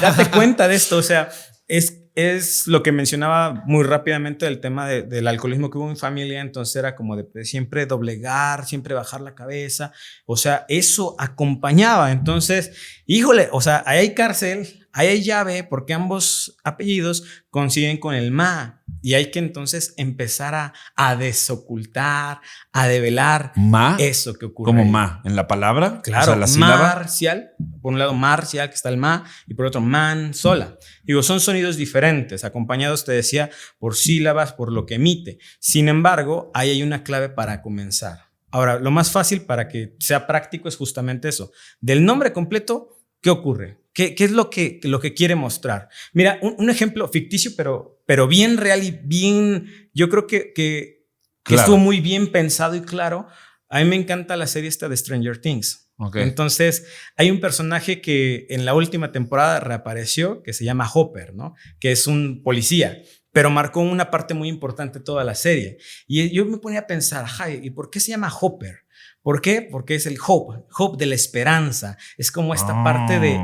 date cuenta de esto. O sea, es lo que mencionaba muy rápidamente del tema del alcoholismo que hubo en familia. Entonces, era como de siempre doblegar, siempre bajar la cabeza. O sea, eso acompañaba. Entonces, híjole, o sea, ahí hay cárcel... Ahí hay llave porque ambos apellidos coinciden con el ma y hay que entonces empezar a desocultar, a develar eso que ocurre. ¿Como ahí. ma? ¿En la palabra? Claro, o sea, la sílaba. marcial, por un lado marcial que está el ma y por otro man sola. Digo, son sonidos diferentes, acompañados, te decía, por sílabas, por lo que emite. Sin embargo, ahí hay una clave para comenzar. Ahora, lo más fácil para que sea práctico es justamente eso. Del nombre completo, ¿qué ocurre? ¿Qué es lo que quiere mostrar? Mira, un ejemplo ficticio, pero bien real y bien, yo creo que estuvo muy bien pensado y claro. A mí me encanta la serie esta de Stranger Things. Okay. Entonces, hay un personaje que en la última temporada reapareció, que se llama Hopper, ¿no? Que es un policía, pero marcó una parte muy importante de toda la serie. Y yo me ponía a pensar, ¿y por qué se llama Hopper? ¿Por qué? Porque es el hope de la esperanza. Es como esta parte de,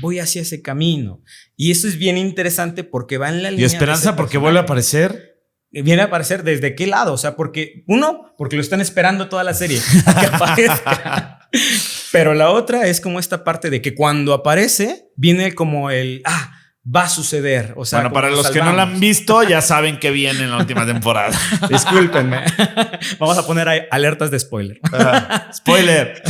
voy hacia ese camino. Y eso es bien interesante porque va en la línea. ¿Y esperanza porque vuelve a aparecer? Viene a aparecer desde qué lado, o sea, porque lo están esperando toda la serie a que aparezca. Pero la otra es como esta parte de que cuando aparece viene como el va a suceder, o sea, bueno, para los que no la han visto ya saben que viene en la última temporada. Discúlpenme. Vamos a poner ahí alertas de spoiler. Spoiler.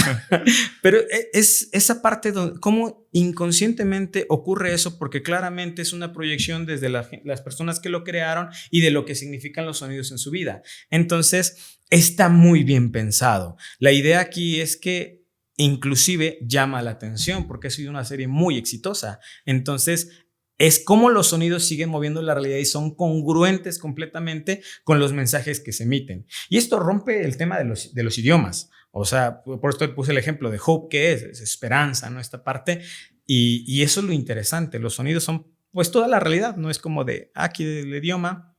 Pero es esa parte donde cómo inconscientemente ocurre eso, porque claramente es una proyección desde las personas que lo crearon y de lo que significan los sonidos en su vida. Entonces, está muy bien pensado. La idea aquí es que inclusive llama la atención porque ha sido una serie muy exitosa. Entonces, es como los sonidos siguen moviendo la realidad y son congruentes completamente con los mensajes que se emiten. Y esto rompe el tema de los idiomas. O sea, por esto puse el ejemplo de hope, que es esperanza, ¿no? Esta parte. Y eso es lo interesante. Los sonidos son pues toda la realidad. No es como de aquí del idioma,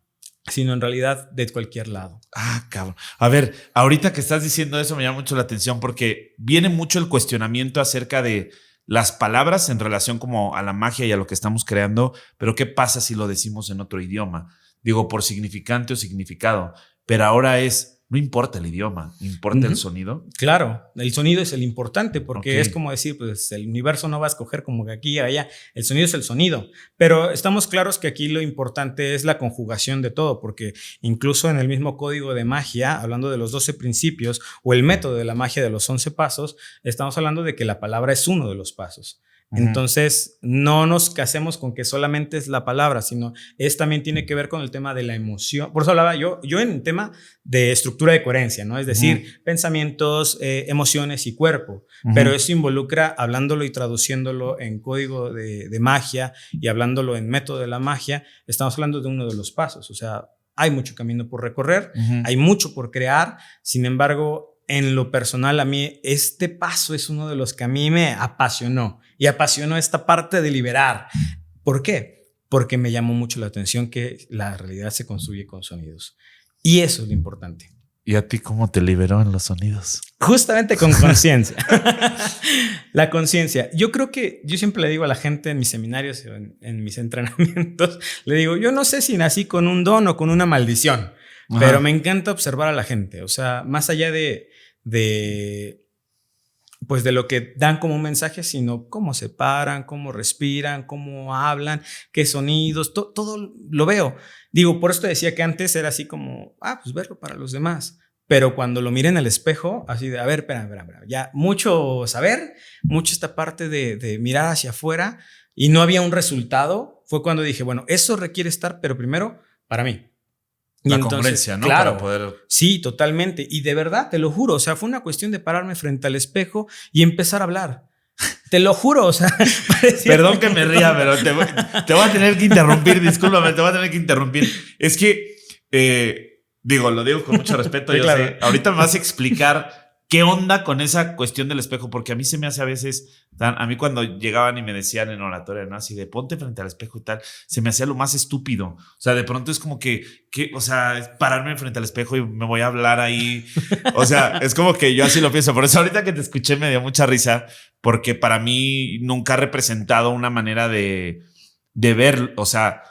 sino en realidad de cualquier lado. Cabrón. A ver, ahorita que estás diciendo eso me llama mucho la atención porque viene mucho el cuestionamiento acerca de las palabras en relación como a la magia y a lo que estamos creando, pero ¿qué pasa si lo decimos en otro idioma? Digo, por significante o significado, pero ahora no importa el idioma, importa el sonido. Claro, el sonido es el importante porque es como decir, pues el universo no va a escoger como que aquí y allá, el sonido es el sonido, pero estamos claros que aquí lo importante es la conjugación de todo, porque incluso en el mismo código de magia, hablando de los 12 principios o el método de la magia de los 11 pasos, estamos hablando de que la palabra es uno de los pasos. Entonces, no nos casemos con que solamente es la palabra, sino también tiene que ver con el tema de la emoción. Por eso hablaba yo en el tema de estructura de coherencia, ¿no? Es decir, pensamientos, emociones y cuerpo. Pero eso involucra, hablándolo y traduciéndolo en código de magia y hablándolo en método de la magia, estamos hablando de uno de los pasos. O sea, hay mucho camino por recorrer, hay mucho por crear. Sin embargo, en lo personal, a mí este paso es uno de los que a mí me apasionó. Y apasionó esta parte de liberar. ¿Por qué? Porque me llamó mucho la atención que la realidad se construye con sonidos. Y eso es lo importante. ¿Y a ti cómo te liberó en los sonidos? Justamente con conciencia. La conciencia. Yo creo que yo siempre le digo a la gente en mis seminarios, en mis entrenamientos, le digo, yo no sé si nací con un don o con una maldición, pero me encanta observar a la gente. O sea, más allá de lo que dan como un mensaje, sino cómo se paran, cómo respiran, cómo hablan, qué sonidos, todo lo veo. Digo, por esto decía que antes era así como, pues verlo para los demás. Pero cuando lo miré en el espejo, así de, a ver, espera, ya mucho saber, mucho esta parte de mirar hacia afuera y no había un resultado, fue cuando dije, bueno, eso requiere estar, pero primero para mí. La congruencia, ¿no? Claro, para poder... Sí, totalmente. Y de verdad, te lo juro, o sea, fue una cuestión de pararme frente al espejo y empezar a hablar. Te lo juro, o sea... Perdón que me ría, pero te voy a tener que interrumpir, discúlpame, te voy a tener que interrumpir. Es que, lo digo con mucho respeto, sí, claro. Sé, ahorita me vas a explicar qué onda con esa cuestión del espejo, porque a mí se me hace a veces... A mí cuando llegaban y me decían en oratoria, ¿no? Así de ponte frente al espejo y tal, se me hacía lo más estúpido. O sea, de pronto es como que o sea, pararme frente al espejo y me voy a hablar ahí. O sea, es como que yo así lo pienso. Por eso ahorita que te escuché me dio mucha risa, porque para mí nunca ha representado una manera de ver, o sea,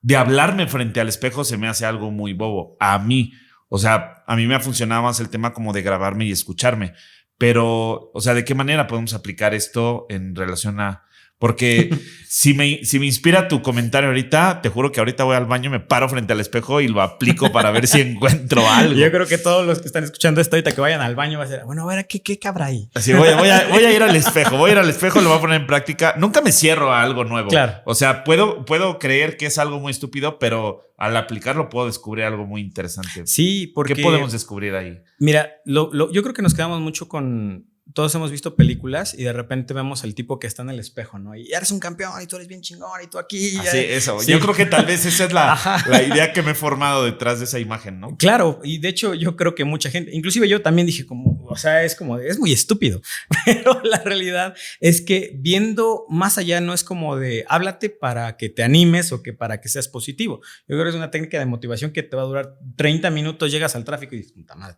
de hablarme frente al espejo se me hace algo muy bobo. A mí, o sea, a mí me ha funcionado más el tema como de grabarme y escucharme. Pero, o sea, ¿de qué manera podemos aplicar esto en relación a...? Porque si me inspira tu comentario ahorita, te juro que ahorita voy al baño, me paro frente al espejo y lo aplico para ver si encuentro algo. Yo creo que todos los que están escuchando esto ahorita que vayan al baño va a ser, bueno, a ver, ¿qué cabrá ahí? Así, voy a ir al espejo, lo voy a poner en práctica. Nunca me cierro a algo nuevo. Claro. O sea, puedo creer que es algo muy estúpido, pero al aplicarlo puedo descubrir algo muy interesante. Sí, porque... ¿Qué podemos descubrir ahí? Mira, yo creo que nos quedamos mucho con todos hemos visto películas y de repente vemos al tipo que está en el espejo, ¿no? Y eres un campeón y tú eres bien chingón y tú aquí. Sí, eso. Sí. Yo creo que tal vez esa es la idea que me he formado detrás de esa imagen, ¿no? Claro, y de hecho yo creo que mucha gente, inclusive yo también dije como, o sea, es muy estúpido, pero la realidad es que viendo más allá no es como de háblate para que te animes o que para que seas positivo. Yo creo que es una técnica de motivación que te va a durar 30 minutos, llegas al tráfico y dices, puta madre,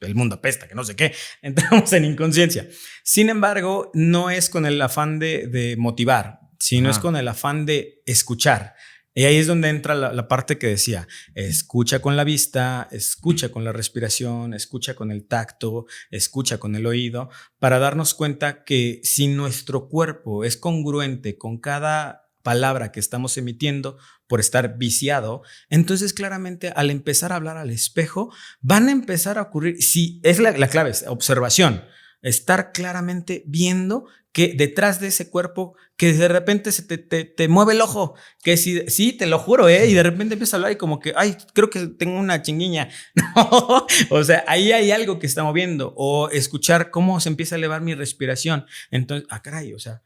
el mundo apesta, que no sé qué, entramos en inconsciencia. Sin embargo, no es con el afán de motivar, sino es con el afán de escuchar. Y ahí es donde entra la parte que decía, escucha con la vista, escucha con la respiración, escucha con el tacto, escucha con el oído, para darnos cuenta que si nuestro cuerpo es congruente con cada palabra que estamos emitiendo por estar viciado, entonces claramente al empezar a hablar al espejo van a empezar a ocurrir, si es la clave, es observación, estar claramente viendo que detrás de ese cuerpo, que de repente se te mueve el ojo, que sí, te lo juro, y de repente empieza a hablar y como que, ay, creo que tengo una chinguiña. No, o sea, ahí hay algo que está moviendo, o escuchar cómo se empieza a elevar mi respiración. Entonces, caray, o sea,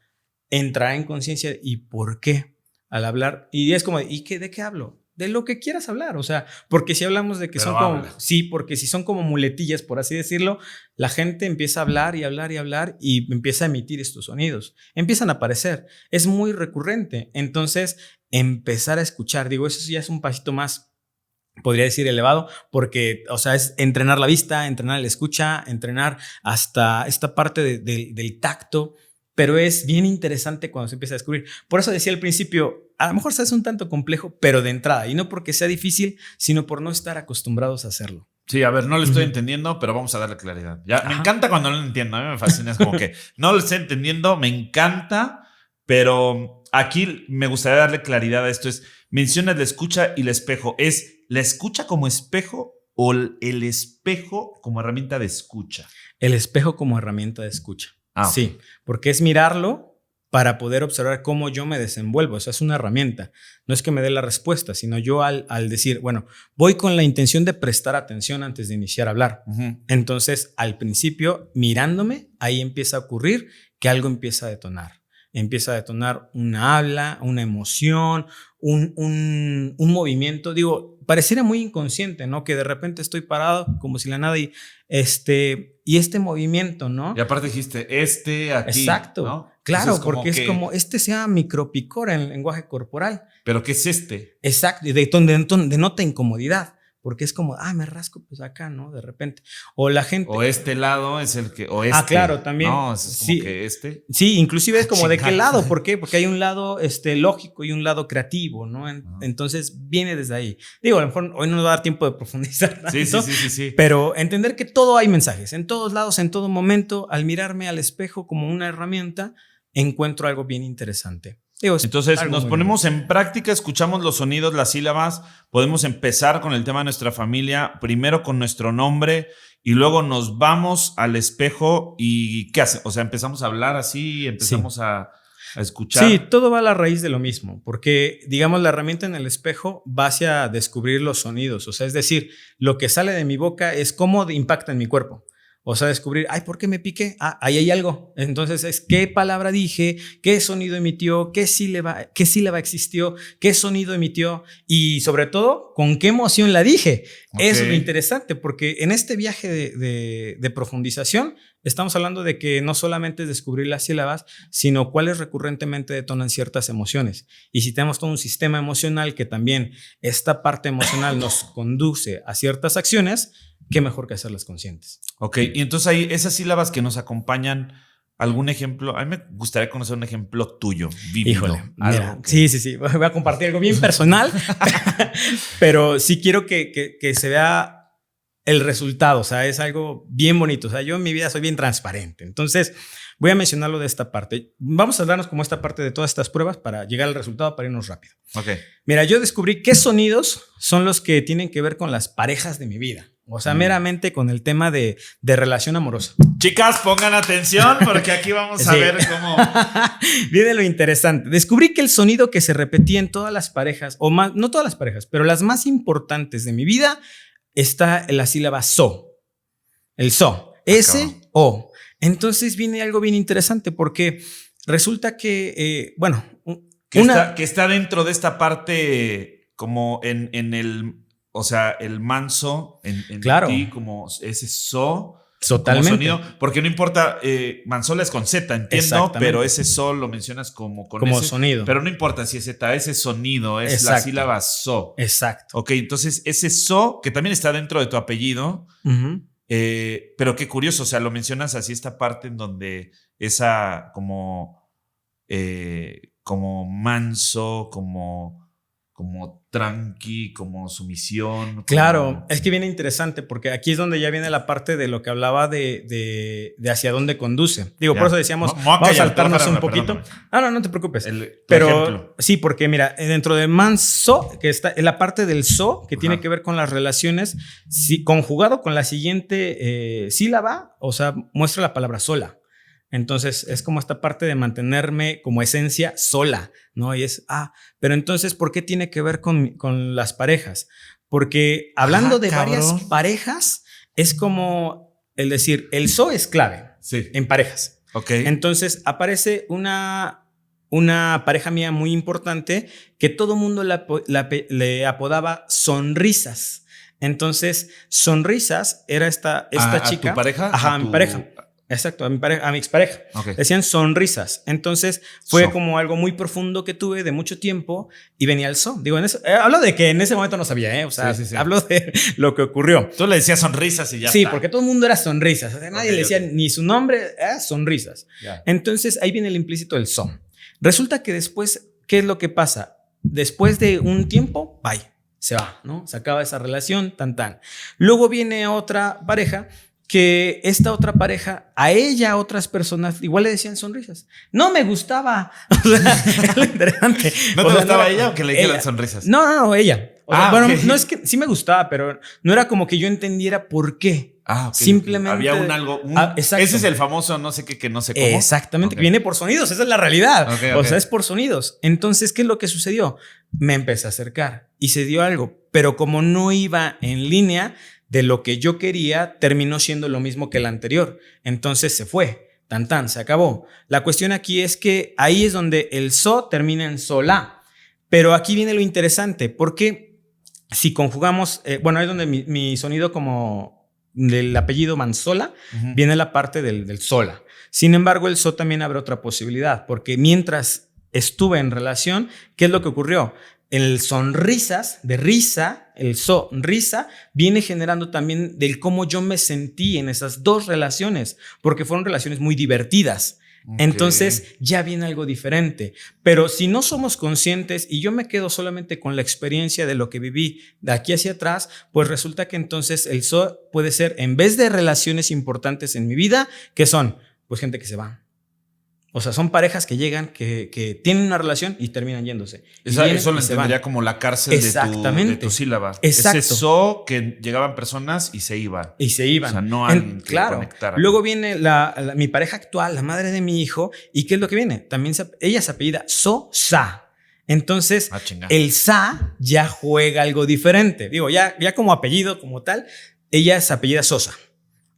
entrar en conciencia y por qué al hablar, y es como, ¿de qué hablo? De lo que quieras hablar, o sea, porque si hablamos de que son como, sí, porque si son como muletillas, por así decirlo, la gente empieza a hablar y hablar y hablar y empieza a emitir estos sonidos, empiezan a aparecer, es muy recurrente, entonces empezar a escuchar, digo, eso ya es un pasito más, podría decir elevado, porque, o sea, es entrenar la vista, entrenar la escucha, entrenar hasta esta parte del tacto, pero es bien interesante cuando se empieza a descubrir. Por eso decía al principio, a lo mejor es un tanto complejo, pero de entrada, y no porque sea difícil, sino por no estar acostumbrados a hacerlo. Sí, a ver, no lo estoy entendiendo, pero vamos a darle claridad. Ya, me encanta cuando no lo entiendo, a mí me fascina, es como que no lo estoy entendiendo, me encanta, pero aquí me gustaría darle claridad a esto. Mencionas la escucha y el espejo. ¿Es la escucha como espejo o el espejo como herramienta de escucha? El espejo como herramienta de escucha. Okay. Sí, porque es mirarlo para poder observar cómo yo me desenvuelvo. O sea, es una herramienta. No es que me dé la respuesta, sino yo al decir, bueno, voy con la intención de prestar atención antes de iniciar a hablar. Entonces, al principio, mirándome, ahí empieza a ocurrir que algo empieza a detonar. Empieza a detonar una habla, una emoción, un movimiento. Digo, pareciera muy inconsciente, ¿no? Que de repente estoy parado como si la nada y este movimiento, ¿no? Y aparte dijiste, aquí. Exacto. ¿No? Claro, porque es como se llama micropicor en el lenguaje corporal. ¿Pero qué es este? Exacto, y denota incomodidad. Porque es como, me rasco pues acá, ¿no? De repente. O la gente... O este lado es el que... O claro, también. No, es como que Sí, inclusive es como de qué lado. ¿Por qué? Porque hay un lado lógico y un lado creativo, ¿no? Entonces viene desde ahí. Digo, a lo mejor hoy no nos va a dar tiempo de profundizar tanto, sí. Pero entender que todo hay mensajes. En todos lados, en todo momento, al mirarme al espejo como una herramienta, encuentro algo bien interesante. Entonces nos ponemos en práctica, escuchamos los sonidos, las sílabas, podemos empezar con el tema de nuestra familia, primero con nuestro nombre y luego nos vamos al espejo y ¿qué hace? O sea, empezamos a hablar así, empezamos a escuchar. Sí, todo va a la raíz de lo mismo, porque digamos la herramienta en el espejo va hacia descubrir los sonidos, o sea, es decir, lo que sale de mi boca es cómo impacta en mi cuerpo. O sea, descubrir, ¿por qué me piqué? Ahí hay algo. Entonces es qué palabra dije, qué sonido emitió, qué sílaba existió, qué sonido emitió y sobre todo, con qué emoción la dije. Okay. Eso es lo interesante porque en este viaje de profundización estamos hablando de que no solamente es descubrir las sílabas, sino cuáles recurrentemente detonan ciertas emociones. Y si tenemos todo un sistema emocional que también esta parte emocional nos conduce a ciertas acciones, qué mejor que hacerlas conscientes. Ok, y entonces hay esas sílabas que nos acompañan, ¿algún ejemplo? A mí me gustaría conocer un ejemplo tuyo, vívido. Híjole, mira, sí. Voy a compartir algo bien personal, pero sí quiero que se vea el resultado, o sea, es algo bien bonito. O sea, yo en mi vida soy bien transparente, entonces voy a mencionarlo de esta parte. Vamos a darnos como esta parte de todas estas pruebas para llegar al resultado, para irnos rápido. Ok. Mira, yo descubrí qué sonidos son los que tienen que ver con las parejas de mi vida. O sea, meramente con el tema de relación amorosa. Chicas, pongan atención porque aquí vamos a ver cómo... Viene lo interesante. Descubrí que el sonido que se repetía en todas las parejas, o más, no todas las parejas, pero las más importantes de mi vida, está en la sílaba so. El so. S-O. Entonces viene algo bien interesante porque resulta que, que está dentro de esta parte como en el, o sea, el manso en claro. ti, como ese so. Totalmente. Como sonido, porque no importa, Mansola es con Z, entiendo, pero ese sol lo mencionas como ese, sonido. Pero no importa si es Z, ese sonido es la sílaba so. Exacto. Ok, entonces ese so, que también está dentro de tu apellido, pero qué curioso, o sea, lo mencionas así, esta parte en donde esa como manso, como tranqui, como sumisión. Claro, es que viene interesante porque aquí es donde ya viene la parte de lo que hablaba de hacia dónde conduce. Digo, ya. Por eso decíamos, vamos a saltarnos un poquito. No te preocupes. Pero ejemplo. Sí, porque mira, dentro de manso, que está en la parte del so, que tiene que ver con las relaciones, si, conjugado con la siguiente sílaba, o sea, muestra la palabra sola. Entonces es como esta parte de mantenerme como esencia sola, ¿no? Y es, pero entonces, ¿por qué tiene que ver con las parejas? Porque hablando de varias parejas, es como el decir, el so es clave en parejas. Okay. Entonces aparece una pareja mía muy importante que todo mundo le apodaba Sonrisas. Entonces, Sonrisas era esta chica. ¿A tu pareja? Ajá, mi pareja. Exacto, a mi expareja. Okay. Decían Sonrisas. Entonces fue como algo muy profundo que tuve de mucho tiempo y venía el so. Digo, hablo de que en ese momento no sabía, O sea, sí. Hablo de lo que ocurrió. Tú le decías Sonrisas y ya Sí, está. porque todo el mundo era Sonrisas. O sea, nadie le decía ni su nombre, Sonrisas. Yeah. Entonces ahí viene el implícito del so. Resulta que después, ¿qué es lo que pasa? Después de un tiempo, bye, se va, ¿no? Se acaba esa relación, tan. Luego viene otra pareja que esta otra pareja, a ella otras personas igual le decían Sonrisas. No me gustaba. O sea, era lo interesante. ¿No te gustaba ella o que le dijeran Sonrisas? No, ella. O sea, bueno, no es que sí me gustaba, pero no era como que yo entendiera por qué. Okay, simplemente había algo. Ese es el famoso no sé qué, que no sé cómo. Exactamente, que viene por sonidos, esa es la realidad. O sea, es por sonidos. Entonces, ¿qué es lo que sucedió? Me empecé a acercar y se dio algo, pero como no iba en línea de lo que yo quería, terminó siendo lo mismo que el anterior. Entonces se fue, se acabó. La cuestión aquí es que ahí es donde el so termina en sola. Pero aquí viene lo interesante, porque si conjugamos, ahí es donde mi sonido como del apellido Mansola, viene la parte del sola. Sin embargo, el so también abre otra posibilidad, porque mientras estuve en relación, ¿qué es lo que ocurrió? El Sonrisas, de risa, el sonrisa, viene generando también del cómo yo me sentí en esas dos relaciones, porque fueron relaciones muy divertidas. Okay. Entonces ya viene algo diferente. Pero si no somos conscientes y yo me quedo solamente con la experiencia de lo que viví de aquí hacia atrás, pues resulta que entonces el so puede ser, en vez de relaciones importantes en mi vida, ¿qué son? Pues gente que se va. O sea, son parejas que llegan, que tienen una relación y terminan yéndose. Eso lo entendería como la cárcel de tu sílaba. Exacto. Ese so que llegaban personas y se iban. O sea, no alguien que conectara. Luego viene mi pareja actual, la madre de mi hijo. ¿Y qué es lo que viene? También ella se apellida Sosa. Entonces, el sa ya juega algo diferente. Digo, ya como apellido, como tal, ella se apellida Sosa.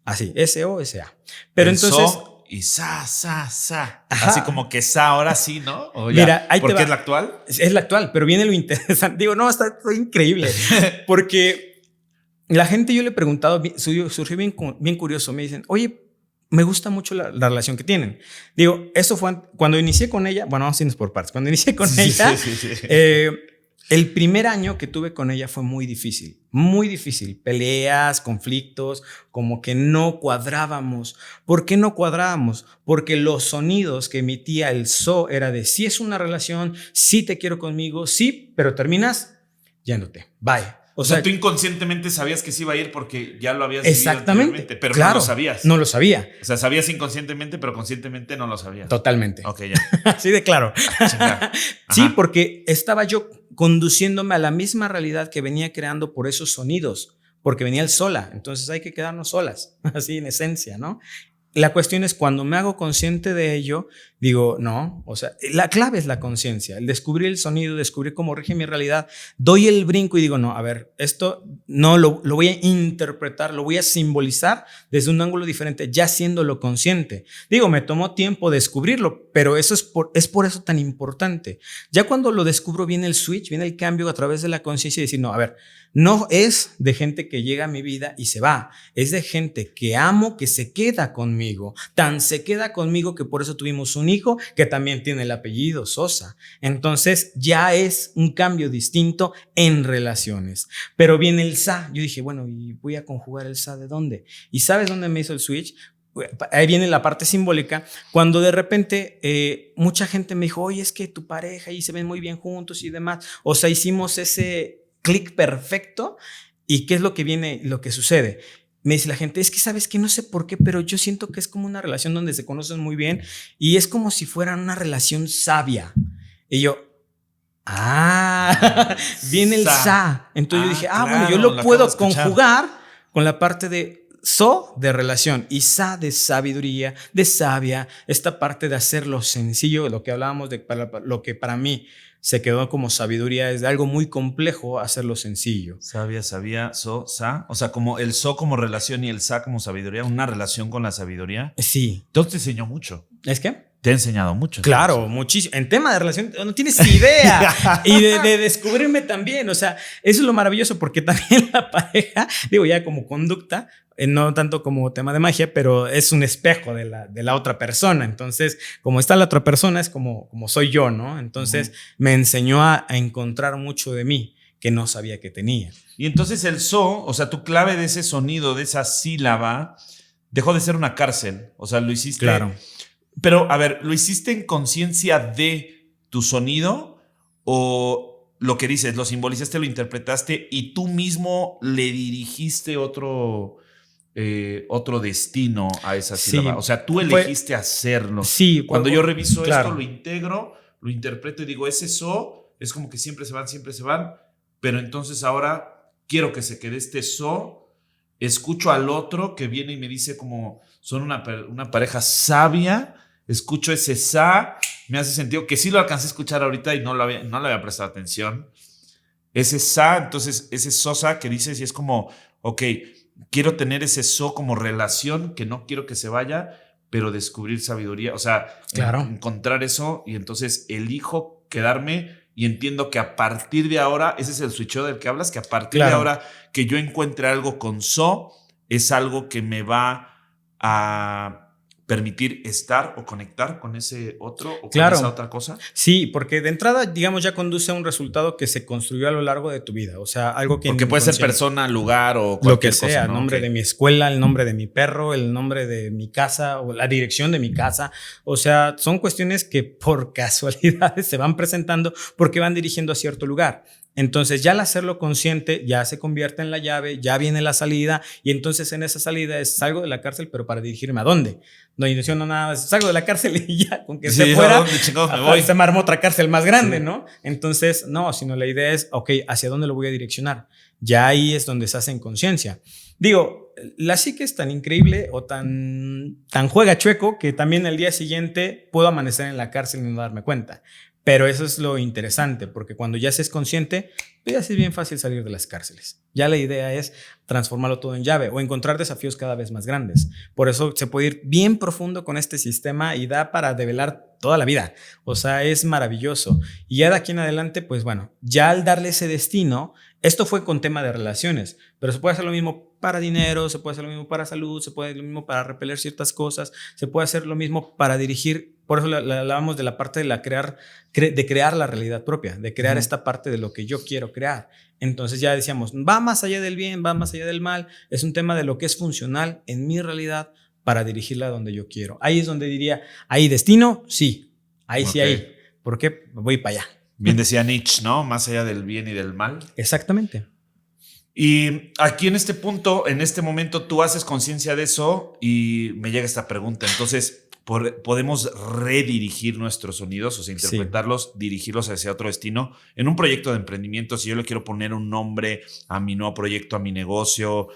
Así, S-O-S-A. Pero entonces... Y sa. Ajá. Así como que sa ahora sí, ¿no? Mira, ahí ¿Porque es la actual? Es la actual, pero viene lo interesante. Digo, no, está increíble. Porque la gente, yo le he preguntado, surgió bien curioso. Me dicen, oye, me gusta mucho la relación que tienen. Digo, eso fue cuando inicié con ella. Bueno, vamos a irnos por partes. Cuando inicié con ella, el primer año que tuve con ella fue muy difícil. Muy difícil. Peleas, conflictos, como que no cuadrábamos. ¿Por qué no cuadrábamos? Porque los sonidos que emitía el so era de sí es una relación, sí te quiero conmigo, sí, pero terminas yéndote. Bye. O sea, tú inconscientemente sabías que se iba a ir porque ya lo habías vivido anteriormente, pero claro, no lo sabías. No lo sabía. O sea, sabías inconscientemente, pero conscientemente no lo sabías. Totalmente. Ok, ya. Así de claro. Sí, porque estaba yo conduciéndome a la misma realidad que venía creando por esos sonidos, porque venía el sola. Entonces hay que quedarnos solas, así en esencia, ¿no? La cuestión es cuando me hago consciente de ello, digo, no, o sea, la clave es la conciencia, el descubrir el sonido, descubrir cómo rige mi realidad, doy el brinco y digo, no, a ver, esto no lo voy a interpretar, lo voy a simbolizar desde un ángulo diferente, ya siéndolo consciente. Digo, me tomó tiempo descubrirlo, pero eso es por eso tan importante. Ya cuando lo descubro viene el switch, viene el cambio a través de la conciencia y decir, no, a ver, no es de gente que llega a mi vida y se va, es de gente que amo, que se queda conmigo, tan se queda conmigo que por eso tuvimos un hijo que también tiene el apellido Sosa. Entonces ya es un cambio distinto en relaciones. Pero viene el sa, yo dije, bueno, ¿y voy a conjugar el sa de dónde? ¿Y sabes dónde me hizo el switch? Ahí viene la parte simbólica, cuando de repente mucha gente me dijo, oye, es que tu pareja y se ven muy bien juntos y demás, o sea, hicimos ese clic perfecto. ¿Y qué es lo que viene, lo que sucede? Me dice la gente, es que sabes que no sé por qué, pero yo siento que es como una relación donde se conocen muy bien y es como si fuera una relación sabia. Y yo, viene el sa. Entonces yo dije, claro, bueno, yo lo puedo conjugar con la parte de so de relación y sa de sabiduría, de sabia, esta parte de hacerlo sencillo, lo que hablábamos de lo que para mí se quedó como sabiduría, es de algo muy complejo hacerlo sencillo. Sabia, so, sa. O sea, como el so como relación y el sa como sabiduría, una relación con la sabiduría. Sí. Entonces te enseñó mucho. ¿Es qué? Te ha enseñado mucho. Claro, entonces. muchísimo. En tema de relación, no tienes idea. Y de descubrirme también. O sea, eso es lo maravilloso, porque también la pareja, digo, ya como conducta, no tanto como tema de magia, pero es un espejo de la otra persona. Entonces, como está la otra persona, es como soy yo, ¿no? Entonces, me enseñó a encontrar mucho de mí que no sabía que tenía. Y entonces el so, o sea, tu clave de ese sonido, de esa sílaba, dejó de ser una cárcel. O sea, lo hiciste. Claro. Pero, a ver, ¿lo hiciste en conciencia de tu sonido o lo que dices, lo simbolizaste, lo interpretaste y tú mismo le dirigiste otro destino a esa sílaba? Sí. O sea, tú elegiste hacerlo. Sí. Cuando yo reviso claro. esto, lo integro, lo interpreto y digo, ese so es como que siempre se van, pero entonces ahora quiero que se quede este so, escucho al otro que viene y me dice como son una pareja sabia, escucho ese sa, me hace sentido que sí lo alcancé a escuchar ahorita y no le había prestado atención. Ese sa, entonces ese sosa que dices y es como, ok, quiero tener ese so como relación que no quiero que se vaya, pero descubrir sabiduría, o sea, claro. Encontrar eso y entonces elijo quedarme y entiendo que a partir de ahora, ese es el switcheo del que hablas, que a partir de ahora que yo encuentre algo con so, es algo que me va a permitir estar o conectar con ese otro o con esa otra cosa. Sí, porque de entrada, digamos, ya conduce a un resultado que se construyó a lo largo de tu vida. O sea, algo que... Porque puede ser persona, lugar o cualquier lo que sea, cosa, ¿no? El nombre de mi escuela, el nombre de mi perro, el nombre de mi casa o la dirección de mi casa. O sea, son cuestiones que por casualidades se van presentando porque van dirigiendo a cierto lugar. Entonces ya al hacerlo consciente ya se convierte en la llave, ya viene la salida y entonces en esa salida es salgo de la cárcel, pero para dirigirme ¿a dónde? No intenciono nada, salgo de la cárcel y ya, con que se fuera, se me armó otra cárcel más grande, ¿no? Entonces, no, sino la idea es, ok, ¿hacia dónde lo voy a direccionar? Ya ahí es donde se hace en conciencia. Digo, la psique es tan increíble o tan juega chueco que también al día siguiente puedo amanecer en la cárcel y no darme cuenta. Pero eso es lo interesante, porque cuando ya se es consciente, pues ya es bien fácil salir de las cárceles. Ya la idea es transformarlo todo en llave o encontrar desafíos cada vez más grandes. Por eso se puede ir bien profundo con este sistema y da para develar toda la vida. O sea, es maravilloso. Y ya de aquí en adelante, pues bueno, ya al darle ese destino, esto fue con tema de relaciones, pero se puede hacer lo mismo para dinero, se puede hacer lo mismo para salud, se puede hacer lo mismo para repeler ciertas cosas, se puede hacer lo mismo para dirigir. Por eso hablábamos de la parte de crear la realidad propia, de crear esta parte de lo que yo quiero crear. Entonces ya decíamos, va más allá del bien, va más allá del mal, es un tema de lo que es funcional en mi realidad para dirigirla a donde yo quiero. Ahí es donde diría, ¿hay destino? Sí, ahí sí hay. ¿Por qué? Voy para allá. Bien decía Nietzsche, ¿no? Más allá del bien y del mal. Exactamente. Y aquí en este punto, en este momento, tú haces conciencia de eso y me llega esta pregunta. Entonces, podemos redirigir nuestros sonidos, o sea, interpretarlos, dirigirlos hacia otro destino. En un proyecto de emprendimiento, si yo le quiero poner un nombre a mi nuevo proyecto, a mi negocio,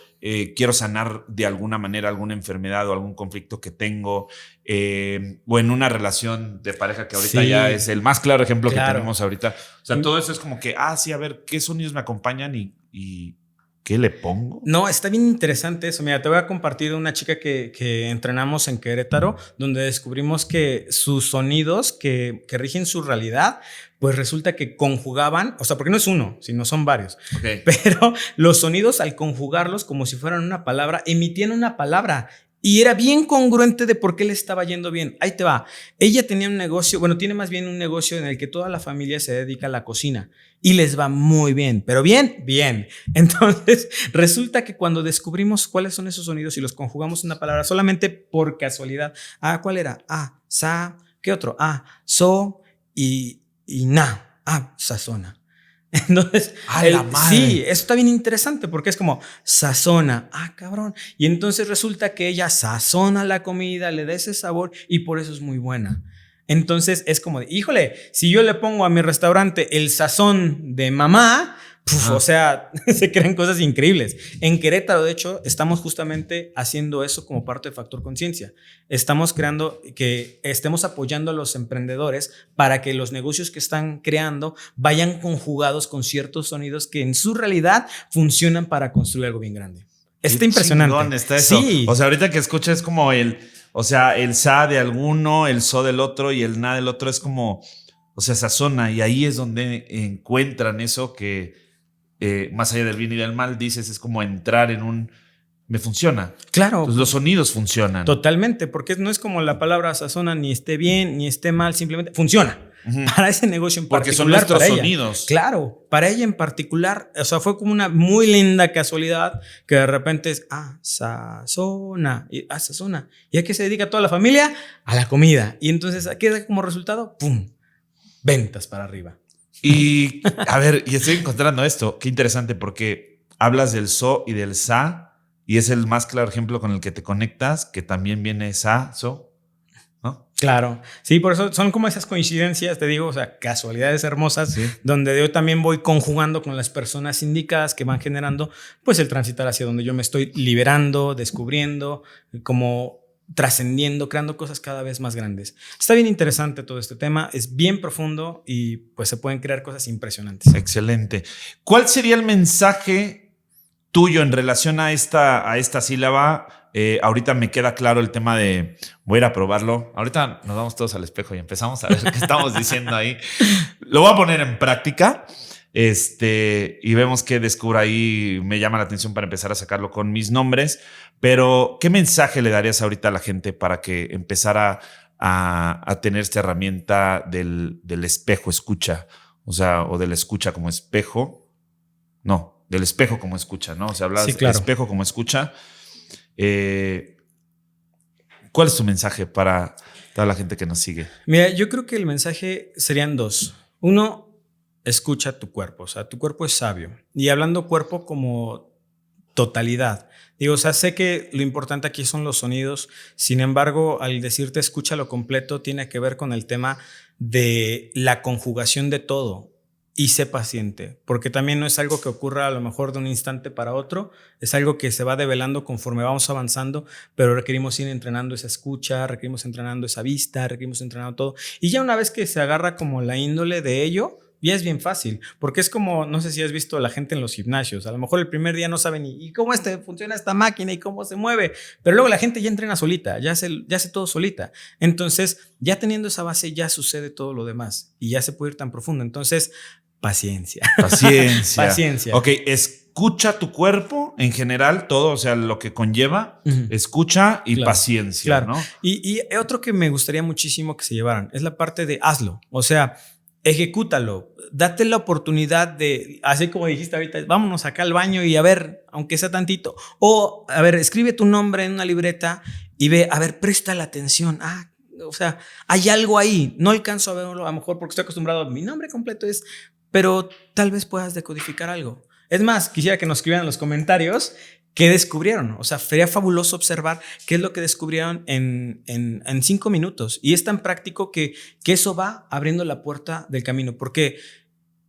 quiero sanar de alguna manera alguna enfermedad o algún conflicto que tengo, o en una relación de pareja que ahorita ya es el más claro ejemplo que tenemos ahorita. O sea, todo eso es como que, sí, a ver, ¿qué sonidos me acompañan y qué le pongo? No, está bien interesante eso. Mira, te voy a compartir de una chica que entrenamos en Querétaro, donde descubrimos que sus sonidos que rigen su realidad, pues resulta que conjugaban, o sea, porque no es uno, sino son varios. Okay. Pero los sonidos, al conjugarlos como si fueran una palabra, emitían una palabra. Y era bien congruente de por qué le estaba yendo bien. Ahí te va. Ella tenía un negocio, bueno, tiene más bien un negocio en el que toda la familia se dedica a la cocina. Y les va muy bien, pero bien, bien. Entonces, resulta que cuando descubrimos cuáles son esos sonidos y los conjugamos en una palabra solamente por casualidad. ¿Cuál era? Sa. ¿Qué otro? So y na. Sazona. Entonces, la madre. Sí, eso está bien interesante porque es como sazona, cabrón. Y entonces resulta que ella sazona la comida, le da ese sabor y por eso es muy buena. Entonces es como de, híjole, si yo le pongo a mi restaurante el sazón de mamá, o sea, se crean cosas increíbles. En Querétaro, de hecho, estamos justamente haciendo eso como parte de Factor Conciencia. Estamos creando que estemos apoyando a los emprendedores para que los negocios que están creando vayan conjugados con ciertos sonidos que en su realidad funcionan para construir algo bien grande. Está impresionante. Chingón está eso. Sí. O sea, ahorita que escuchas es como el sa de alguno, el so del otro y el na del otro es como, o sea, sazona. Y ahí es donde encuentran eso que más allá del bien y del mal, dices, es como entrar en un... Me funciona. Claro. Entonces, los sonidos funcionan. Totalmente, porque no es como la palabra sazona, ni esté bien, ni esté mal, simplemente funciona. Para ese negocio en porque particular. Porque son nuestros sonidos. Claro, para ella en particular, o sea, fue como una muy linda casualidad que de repente es, sazona, sazona. ¿Y a qué se dedica toda la familia? A la comida. Y entonces, ¿qué da como resultado? ¡Pum! Ventas para arriba. Y, a ver, y estoy encontrando esto. Qué interesante, porque hablas del so y del sa, y es el más claro ejemplo con el que te conectas, que también viene sa, so, ¿no? Claro. Sí, por eso son como esas coincidencias, te digo, o sea, casualidades hermosas, sí. Donde yo también voy conjugando con las personas indicadas que van generando, pues, el transitar hacia donde yo me estoy liberando, descubriendo, como trascendiendo, creando cosas cada vez más grandes. Está bien interesante todo este tema, es bien profundo y pues se pueden crear cosas impresionantes. Excelente. ¿Cuál sería el mensaje tuyo en relación a esta sílaba? Ahorita me queda claro el tema de voy a ir a probarlo. Ahorita nos vamos todos al espejo y empezamos a ver qué estamos diciendo ahí. Lo voy a poner en práctica. Y vemos que descubro ahí, me llama la atención para empezar a sacarlo con mis nombres, pero ¿qué mensaje le darías ahorita a la gente para que empezara a tener esta herramienta del espejo escucha? O sea, o del escucha como espejo. No, del espejo como escucha, ¿no? O sea, hablas del espejo como escucha. ¿Cuál es tu mensaje para toda la gente que nos sigue? Mira, yo creo que el mensaje serían dos. Uno, escucha tu cuerpo, o sea, tu cuerpo es sabio. Y hablando cuerpo como totalidad. Digo, o sea, sé que lo importante aquí son los sonidos, sin embargo, al decirte escucha lo completo, tiene que ver con el tema de la conjugación de todo. Y sé paciente, porque también no es algo que ocurra a lo mejor de un instante para otro, es algo que se va develando conforme vamos avanzando, pero requerimos ir entrenando esa escucha, requerimos entrenando esa vista, requerimos entrenando todo. Y ya una vez que se agarra como la índole de ello, ya es bien fácil, porque es como, no sé si has visto a la gente en los gimnasios, a lo mejor el primer día no sabe ni cómo funciona esta máquina y cómo se mueve, pero luego la gente ya entrena solita, ya hace todo solita. Entonces, ya teniendo esa base, ya sucede todo lo demás y ya se puede ir tan profundo. Entonces, paciencia. Paciencia. Ok, escucha tu cuerpo en general, todo, o sea, lo que conlleva, escucha y paciencia, claro. ¿no? Y otro que me gustaría muchísimo que se llevaran es la parte de hazlo, o sea, ejecútalo, date la oportunidad de, así como dijiste ahorita, vámonos acá al baño y a ver, aunque sea tantito, o a ver, escribe tu nombre en una libreta y ve, a ver, presta la atención, o sea, hay algo ahí, no alcanzo a verlo a lo mejor porque estoy acostumbrado, mi nombre completo es, pero tal vez puedas decodificar algo. Es más, quisiera que nos escribieran en los comentarios ¿qué descubrieron? O sea, sería fabuloso observar qué es lo que descubrieron en 5 minutos. Y es tan práctico que eso va abriendo la puerta del camino. Porque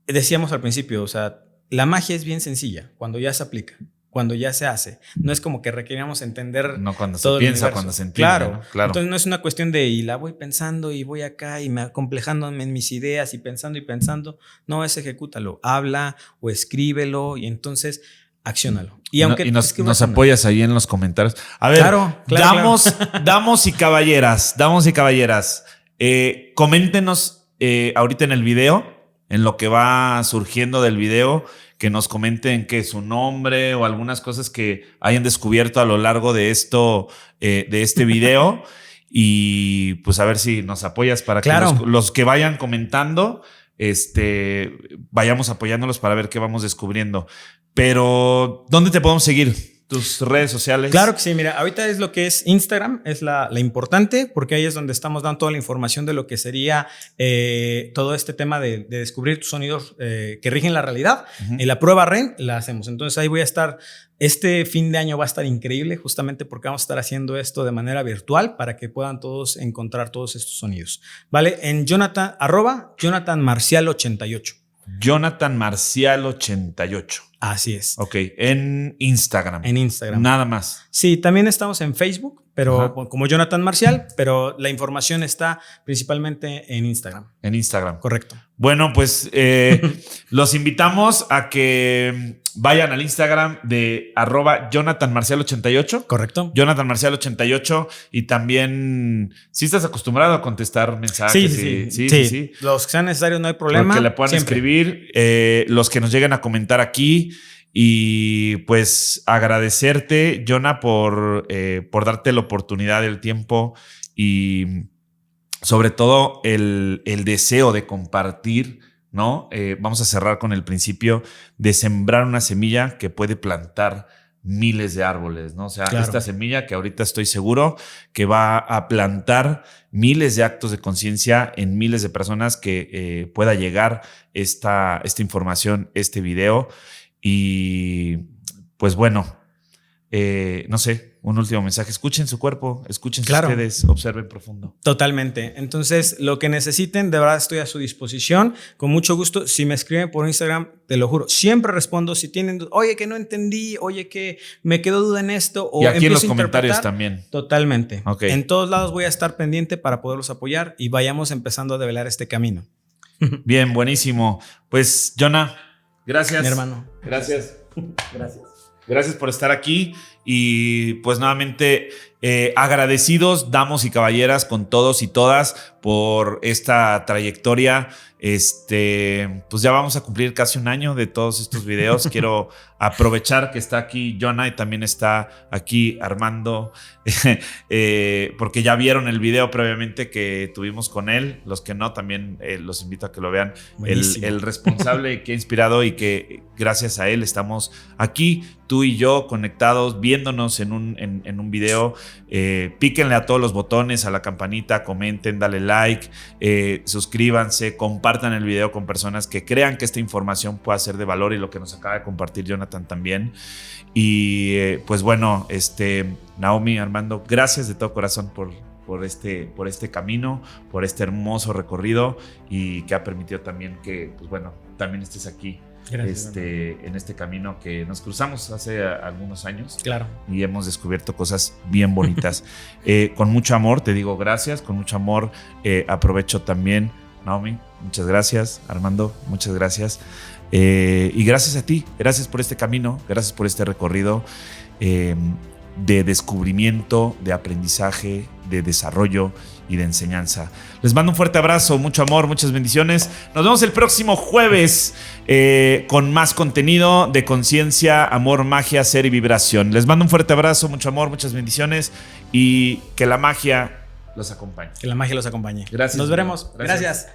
decíamos al principio, o sea, la magia es bien sencilla cuando ya se aplica, cuando ya se hace. No es como que requeríamos entender. No cuando todo se piensa, cuando se entiende. Claro, ¿no? Claro. Entonces no es una cuestión de y la voy pensando y voy acá y me acomplejándome en mis ideas y pensando. No, es ejecútalo. Habla o escríbelo y entonces acciónalo. Y aunque nos apoyas ahí en los comentarios. A ver, claro. Damas y caballeras, coméntenos ahorita en el video, en lo que va surgiendo del video, que nos comenten que su nombre o algunas cosas que hayan descubierto a lo largo de este video. Y pues a ver si nos apoyas para que los que vayan comentando, vayamos apoyándolos para ver qué vamos descubriendo. Pero, ¿dónde te podemos seguir? ¿Tus redes sociales? Claro que sí, mira, ahorita es lo que es Instagram, es la importante, porque ahí es donde estamos dando toda la información de lo que sería todo este tema de descubrir tus sonidos que rigen la realidad. Uh-huh. La prueba REM la hacemos. Entonces ahí voy a estar, este fin de año va a estar increíble, justamente porque vamos a estar haciendo esto de manera virtual para que puedan todos encontrar todos estos sonidos. ¿Vale? En @JonathanMarcial88. JonathanMarcial88. Así es. Ok, en Instagram. En Instagram. Nada más. Sí, también estamos en Facebook, pero como Jonathan Marcial, pero la información está principalmente en Instagram. En Instagram. Correcto. Bueno, pues los invitamos a que vayan al Instagram de @JonathanMarcial88. Correcto. JonathanMarcial88. Y también, ¿sí estás acostumbrado a contestar mensajes? Sí. Los que sean necesarios no hay problema. Que le puedan escribir, los que nos lleguen a comentar aquí. Y pues agradecerte, Jonah, por darte la oportunidad, el tiempo y sobre todo el deseo de compartir, ¿no? Vamos a cerrar con el principio de sembrar una semilla que puede plantar miles de árboles, ¿no? O sea, esta semilla que ahorita estoy seguro que va a plantar miles de actos de conciencia en miles de personas que pueda llegar esta información, este video. Y pues bueno, no sé, un último mensaje. Escuchen su cuerpo, escuchen ustedes, observen profundo. Totalmente. Entonces, lo que necesiten, de verdad estoy a su disposición. Con mucho gusto. Si me escriben por Instagram, te lo juro, siempre respondo. Si tienen, oye, que no entendí, oye, que me quedó duda en esto. O y aquí en los comentarios también. Totalmente. Okay. En todos lados voy a estar pendiente para poderlos apoyar y vayamos empezando a develar este camino. Bien, buenísimo. Pues, Jonah, gracias. Mi hermano. Gracias. Gracias por estar aquí y pues nuevamente agradecidos, damas y caballeras, con todos y todas por esta trayectoria. Pues ya vamos a cumplir casi un año de todos estos videos. Quiero aprovechar que está aquí Jonah y también está aquí Armando, porque ya vieron el video previamente que tuvimos con él. Los que no, también los invito a que lo vean. El responsable que ha inspirado y que gracias a él estamos aquí, tú y yo, conectados, viéndonos en un video. Píquenle a todos los botones, a la campanita, comenten, dale like, suscríbanse, compartan el video con personas que crean que esta información pueda ser de valor y lo que nos acaba de compartir Jonathan también. Y pues bueno, Naomi, Armando, gracias de todo corazón por este camino, por este hermoso recorrido y que ha permitido también que, pues bueno, también estés aquí. Gracias, en este camino que nos cruzamos hace algunos años. Claro. Y hemos descubierto cosas bien bonitas. Con mucho amor te digo gracias, con mucho amor aprovecho también, Naomi, muchas gracias, Armando, muchas gracias. Y gracias a ti, gracias por este camino, gracias por este recorrido de descubrimiento, de aprendizaje, de desarrollo y de enseñanza. Les mando un fuerte abrazo, mucho amor, muchas bendiciones. Nos vemos el próximo jueves con más contenido de conciencia, amor, magia, ser y vibración. Les mando un fuerte abrazo, mucho amor, muchas bendiciones y que la magia los acompañe. Que la magia los acompañe. Gracias. Nos veremos. Gracias.